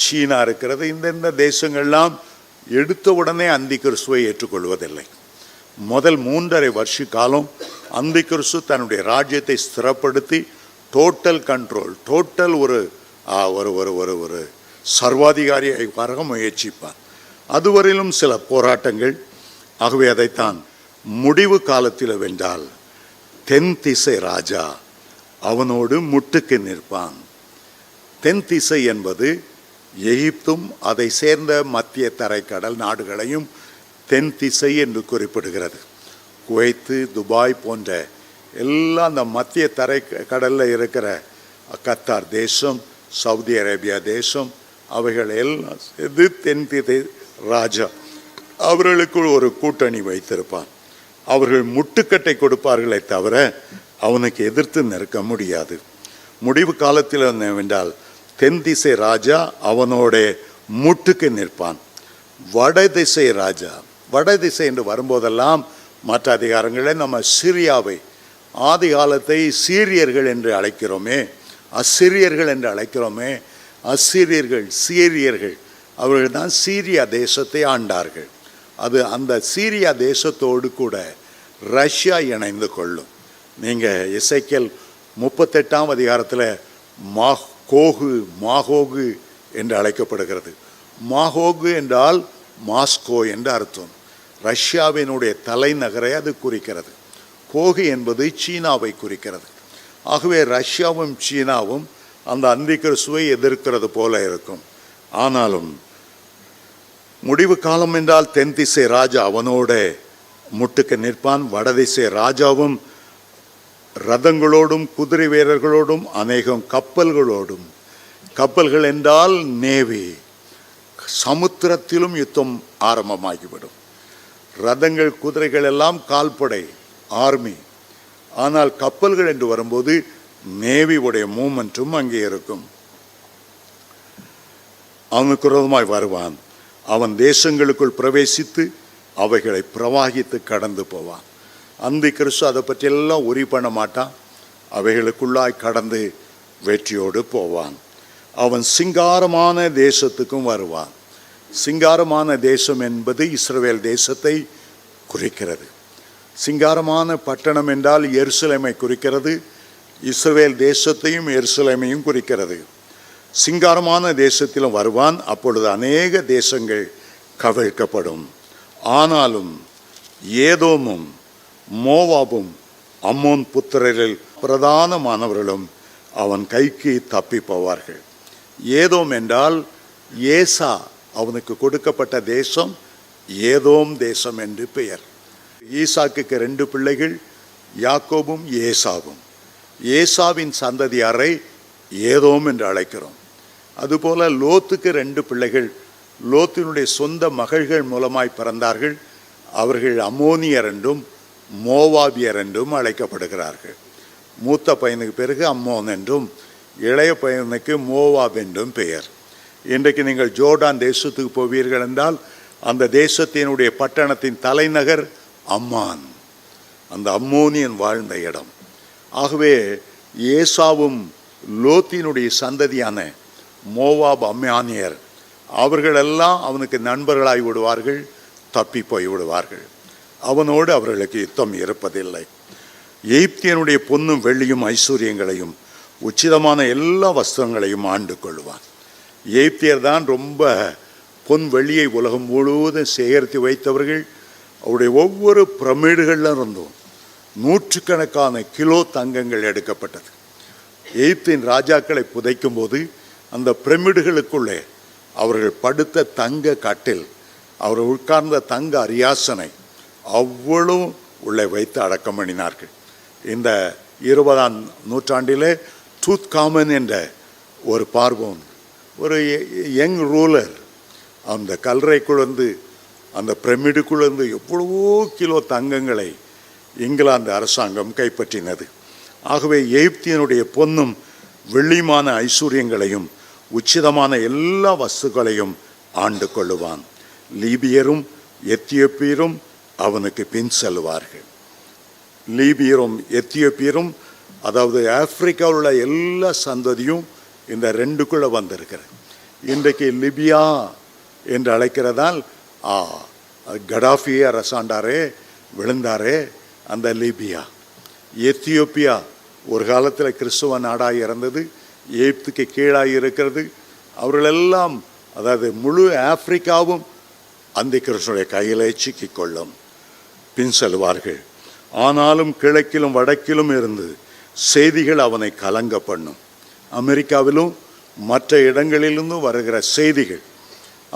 சீனா இருக்கிறது. இந்த தேசங்கள்லாம் எடுத்த உடனே அந்தி கிறிஸ்துவை ஏற்றுக்கொள்வதில்லை. முதல் 3.5 வருஷ காலம் அந்தி கிறிஸ்து தன்னுடைய ராஜ்யத்தை ஸ்திரப்படுத்தி டோட்டல் கண்ட்ரோல், டோட்டல் ஒரு ஒரு ஒரு ஒரு ஒரு சர்வாதிகாரியை வர முயற்சிப்பார். அதுவரையிலும் சில போராட்டங்கள். ஆகவே அதைத்தான் முடிவு காலத்தில் வென்றால் தென் திசை ராஜா அவனோடு முட்டுக்கு நிற்பான். தென் திசை என்பது எகிப்தும் அதை சேர்ந்த மத்திய தரைக்கடல் நாடுகளையும் தென் திசை என்று குறிப்பிடுகிறது. குவைத்து, துபாய் போன்ற எல்லாம் அந்த மத்திய தரைக்கடலில் இருக்கிற கத்தார் தேசம், சவுதி அரேபியா தேசம், அவைகள் எல்லாம் இது தென் திசை ராஜா. அவர்களுக்குள் ஒரு கூட்டணி வைத்திருப்பான். அவர்கள் முட்டுக்கட்டை கொடுப்பார்களே தவிர அவனுக்கு எதிர்த்து நிற்க முடியாது. முடிவு காலத்தில் என்னவென்றால் தென் திசை ராஜா அவனோட முட்டுக்கு நிற்பான். வடதிசை ராஜா, வடதிசை என்று வரும்போதெல்லாம் மற்ற அதிகாரங்களை நம்ம சிரியாவை, ஆதி காலத்தை சீரியர்கள் என்று அழைக்கிறோமே, அசிரியர்கள் என்று அழைக்கிறோமே. அசிரியர்கள், சீரியர்கள், அவர்கள் தான் சீரியா தேசத்தை ஆண்டார்கள். அது அந்த சீரியா தேசத்தோடு கூட ரஷ்யா இணைந்து கொள்ளும். நீங்கள் எசேக்கியேல் 38ஆம் அதிகாரத்தில் மாகோகு என்று அழைக்கப்படுகிறது. மாகோகு என்றால் மாஸ்கோ என்று அர்த்தம். ரஷ்யாவினுடைய தலைநகரை அது குறிக்கிறது. கோகு என்பது சீனாவை குறிக்கிறது. ஆகவே ரஷ்யாவும் சீனாவும் அந்த அந்தி கிறிஸ்துவை எதிர்க்கிறது போல இருக்கும். ஆனாலும் முடிவு காலம் என்றால் தென் திசை ராஜா அவனோட முட்டுக்கு நிற்பான். வடதிசை ராஜாவும் ரதங்களோடும் குதிரை வீரர்களோடும் அநேகம் கப்பல்களோடும், கப்பல்கள் என்றால் நேவி, சமுத்திரத்திலும் யுத்தம் ஆரம்பமாகிவிடும். ரதங்கள், குதிரைகள் எல்லாம் கால்படை, ஆர்மி. ஆனால் கப்பல்கள் என்று வரும்போது நேவி உடைய மூமெண்ட்டும் அங்கே இருக்கும். அவனுக்கு விரோதமாய் வருவான். அவன் தேசங்களுக்குள் பிரவேசித்து அவைகளை பிரவாகித்து கடந்து போவான். அந்தி கிறிஸ்து அதை பற்றியெல்லாம் உரி பண்ண மாட்டான். அவைகளுக்குள்ளாய் கடந்து வெற்றியோடு போவான். அவன் சிங்காரமான தேசத்துக்கும் வருவான். சிங்காரமான தேசம் என்பது இஸ்ரவேல் தேசத்தை குறிக்கிறது. சிங்காரமான பட்டணம் என்றால் எருசலேமை குறிக்கிறது. இஸ்ரவேல் தேசத்தையும் எருசலேமையும் குறிக்கிறது. சிங்காரமான தேசத்திலும் வருவான். அப்பொழுது அநேக தேசங்கள் கவிழ்க்கப்படும். ஆனாலும் ஏதோமும் மோவாபும் அம்மோன் புத்திரரில் பிரதானமானவர்களும் அவன் கைக்கு தப்பி போவார்கள். ஏதோம் என்றால் ஏசா அவனுக்கு கொடுக்கப்பட்ட தேசம் ஏதோம் தேசம் என்று பெயர். ஈசாக்கு 2 பிள்ளைகள், யாக்கோபும் ஏசாவும். ஏசாவின் சந்ததியாரை ஏதோம் என்று அழைக்கிறோம். அதுபோல லோத்துக்கு 2 பிள்ளைகள், லோத்தினுடைய சொந்த மகள்கள் மூலமாய் பிறந்தார்கள். அவர்கள் அம்மோனியர் என்றும் மோவாபியர் என்றும் அழைக்கப்படுகிறார்கள். மூத்த பையனுக்கு பிறகு அம்மோன் என்றும் இளைய பையனுக்கு மோவாப் என்றும் பெயர். இன்றைக்கு நீங்கள் ஜோர்டான் தேசத்துக்கு போவீர்கள் என்றால் அந்த தேசத்தினுடைய பட்டணத்தின் தலைநகர் அம்மான், அந்த அம்மோனியன் வாழ்ந்த இடம். ஆகவே ஏசாவும் லோத்தினுடைய சந்ததியான மோவாப் அம்மானியர் அவர்களெல்லாம் அவனுக்கு நண்பர்களாய் விடுவார்கள், தப்பி போய் விடுவார்கள். அவனோடு அவர்களுக்கு யுத்தம் இருப்பதில்லை. எகிப்தியனுடைய பொன்னும் வெள்ளியும் ஐஸ்வர்யங்களையும் உச்சிதமான எல்லா வஸ்திரங்களையும் ஆண்டு கொள்வான். எகிப்தியர் தான் ரொம்ப பொன் வெள்ளியை உலகம் முழுவதும் சேகரித்து வைத்தவர்கள். அவருடைய ஒவ்வொரு பிரமிடுகளில் இருந்தும் 100கணக்கான கிலோ தங்கங்கள் எடுக்கப்பட்டது. எகிப்தின் ராஜாக்களை புதைக்கும் போது அந்த பிரமிடுகளுக்குள்ளே அவர்கள் படுத்த தங்க கட்டில், அவர்கள் உட்கார்ந்த தங்க அரியாசனை அவ்வளவு உள்ளே வைத்து அடக்கம் பண்ணினார்கள். இந்த 20ஆம் நூற்றாண்டிலே டூத்காமன் என்ற ஒரு பார்வோன், ஒரு யங் ரூலர், அந்த கல்லறைக்குள்ளேருந்து அந்த பிரமிடுக்குள்ளேருந்து எவ்வளவோ கிலோ தங்கங்களை இங்கிலாந்து அரசாங்கம் கைப்பற்றினது. ஆகவே எகிப்தியனுடைய பொன்னும் வெள்ளியுமான ஐஸ்வர்யங்களையும் உச்சிதமான எல்லா வஸ்துக்களையும் ஆண்டு கொள்ளுவான். லீபியரும் எத்தியோப்பியரும் அவனுக்கு பின் செல்வார்கள். லீபியரும் எத்தியோப்பியரும், அதாவது ஆப்பிரிக்காவில் உள்ள எல்லா சந்ததியும் இந்த ரெண்டுக்குள்ளே வந்திருக்கிறது. இன்றைக்கு லிபியா என்று அழைக்கிறதால் கடாஃபியே அரசாண்டாரே விழுந்தாரே, அந்த லிபியா. எத்தியோப்பியா ஒரு காலத்தில் கிறிஸ்துவ நாடாக இருந்தது, எகிப்துக்கு கீழாக இருக்கிறது. அவர்களெல்லாம், அதாவது முழு ஆப்பிரிக்காவும் அந்த கிறிஸ்துடைய கையிலே சிக்கிக்கொள்ளும், பின் செல்வார்கள். ஆனாலும் கிழக்கிலும் வடக்கிலும் இருந்து செய்திகள் அவனை கலங்க பண்ணும். அமெரிக்காவிலும் மற்ற இடங்களிலிருந்தும் வருகிற செய்திகள்.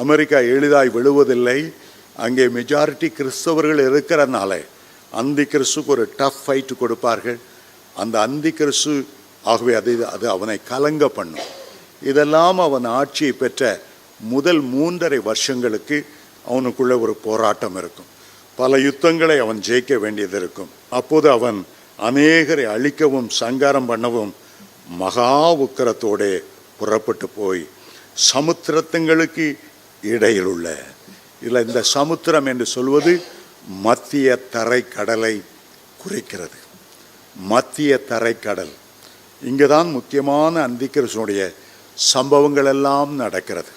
அமெரிக்கா எளிதாய் விழுவதில்லை. அங்கே மெஜாரிட்டி கிறிஸ்தவர்கள் இருக்கிறனால அந்தி கிறிஸ்துக்கு ஒரு டஃப் ஃபைட் கொடுப்பார்கள். அந்த அந்தி கிறிஸ்து ஆகவே அது அவனை கலங்க பண்ணும். இதெல்லாம் அவன் ஆட்சியை பெற்ற முதல் 3.5 வருஷங்களுக்கு அவனுக்குள்ள ஒரு போராட்டம் இருக்கும். பல யுத்தங்களை அவன் ஜெயிக்க வேண்டியது இருக்கும். அப்போது அவன் அநேகரை அழிக்கவும் சங்காரம் பண்ணவும் மகா உக்கிரத்தோடு புறப்பட்டு போய் சமுத்திரத்துங்களுக்கு இடையில் உள்ள இதில் இந்த சமுத்திரம் என்று சொல்வது மத்திய தரைக்கடலை குறிக்கிறது. மத்திய தரைக்கடல், இங்கே தான் முக்கியமான அந்திகிறிஸ்துவினுடைய சம்பவங்கள் எல்லாம் நடக்கிறது.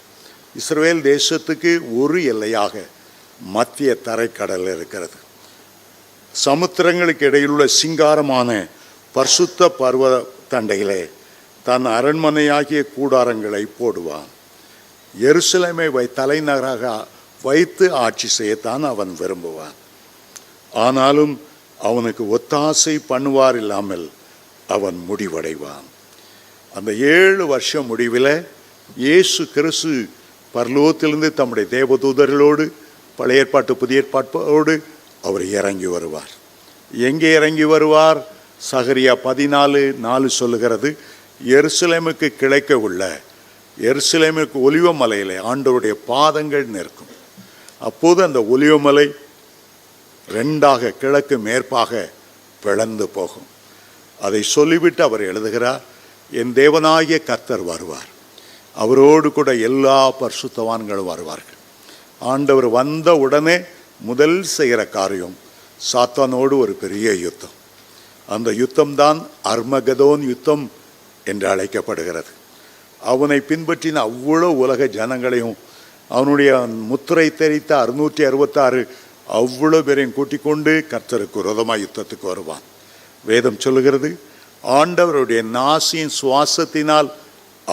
இஸ்ரவேல் தேசத்துக்கு ஒரு எல்லையாக மத்திய தரைக்கடல் இருக்கிறது. சமுத்திரங்களுக்கு இடையிலுள்ள சிங்காரமான பரிசுத்த பர்வத தண்டையிலே தன் அரண்மனையாகிய கூடாரங்களை போடுவான். எருசலேமை தலைநகராக வைத்து ஆட்சி செய்யத்தான் அவன் விரும்புவான். ஆனாலும் அவனுக்கு ஒத்தாசை பண்ணுவார் இல்லாமல் அவன் முடிவடைவான். அந்த 7 வருஷம் முடிவில் இயேசு கிறிஸ்து பரலோகத்திலிருந்து தம்முடைய தேவதூதர்களோடு பழைய ஏற்பாட்டு புதிய ஏற்பாட்டோடு அவர் இறங்கி வருவார். எங்கே இறங்கி வருவார்? சகரியா 14:4 சொல்லுகிறது, எருசலேமுக்கு கிழக்க உள்ள எருசலேமுக்கு ஒலிவமலையிலே ஆண்டவருடைய பாதங்கள் நிற்கும். அப்போது அந்த ஒலிவமலை 2ஆக கிழக்கு மேற்பாக பிளந்து போகும். அதை சொல்லிவிட்டு அவர் எழுதுகிறார், என் தேவனாகிய கர்த்தர் வருவார், அவரோடு கூட எல்லா பரிசுத்தவான்களும் வருவார்கள். ஆண்டவர் வந்த உடனே முதல் செய்கிற காரியம் சாத்தானோடு ஒரு பெரிய யுத்தம். அந்த யுத்தம்தான் அர்மகதோன் யுத்தம் என்று அழைக்கப்படுகிறது. அவனை பின்பற்றின அவ்வளோ உலக ஜனங்களையும் அவனுடைய முத்திரை தெரித்த 666 அவ்வளோ பேரையும் கூட்டிக் கொண்டு கர்த்தருக்கு விரோதமாக யுத்தத்துக்கு வருவான். வேதம் சொல்லுகிறது, ஆண்டவருடைய நாசியின் சுவாசத்தினால்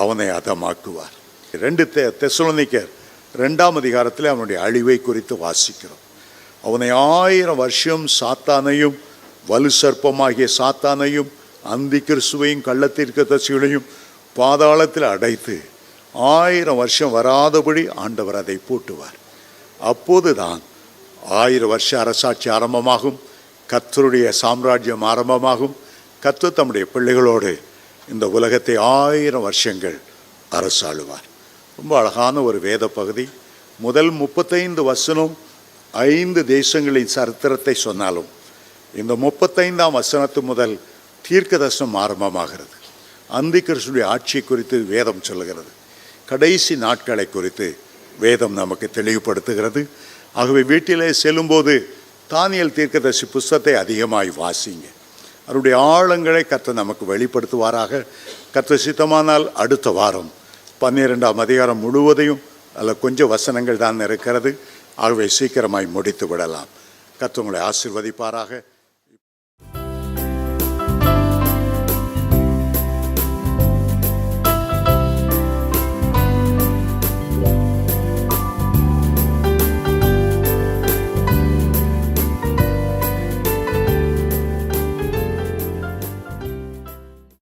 அவனை அதமாக்குவார். 2 தெசலோனிக்கர் 2ஆம் அதிகாரத்தில் அவனுடைய அழிவை குறித்து வாசிக்கிறோம். அவனை 1000 வருஷம் சாத்தானையும் வலு சர்ப்பமாகிய சாத்தானையும் அந்தி கிறிஸ்துவையும் கள்ளத்தீர்க்கதரிசிகளையும் பாதாளத்தில் அடைத்து 1000 வருஷம் வராதபடி ஆண்டவர் அதை பூட்டுவார். அப்போதுதான் 1000 வருஷ அரசாட்சி ஆரம்பமாகும், கர்த்தருடைய சாம்ராஜ்யம் ஆரம்பமாகும். கர்த்தர் தம்முடைய பிள்ளைகளோடு இந்த உலகத்தை 1000 வருஷங்கள் அரசாளுவார். ரொம்ப அழகான ஒரு வேத பகுதி. முதல் 35 வசனம் 5 தேசங்களின் சரித்திரத்தை சொன்னாலும் இந்த 35ஆம் வசனத்து முதல் தீர்க்க தரிசனம் ஆரம்பமாகிறது. அந்தி கிறிஸ்துவின் ஆட்சி குறித்து வேதம் சொல்லுகிறது. கடைசி நாட்களை குறித்து வேதம் நமக்கு தெளிவுபடுத்துகிறது. ஆகவே வீட்டிலே செல்லும்போது தானியேல் தீர்க்கதரிசி புஸ்தகத்தை அதிகமாய் வாசிங்க. அவருடைய ஆழங்களை கர்த்தர் நமக்கு வெளிப்படுத்துவாராக. கர்த்தர் சித்தமானால் அடுத்த வாரம் 12ஆம் அதிகாரம் முழுவதையும் அதில் கொஞ்சம் வசனங்கள் தான் இருக்கிறது. ஆகவே சீக்கிரமாய் முடித்து விடலாம். கர்த்தர் உங்களை ஆசீர்வதிப்பாராக.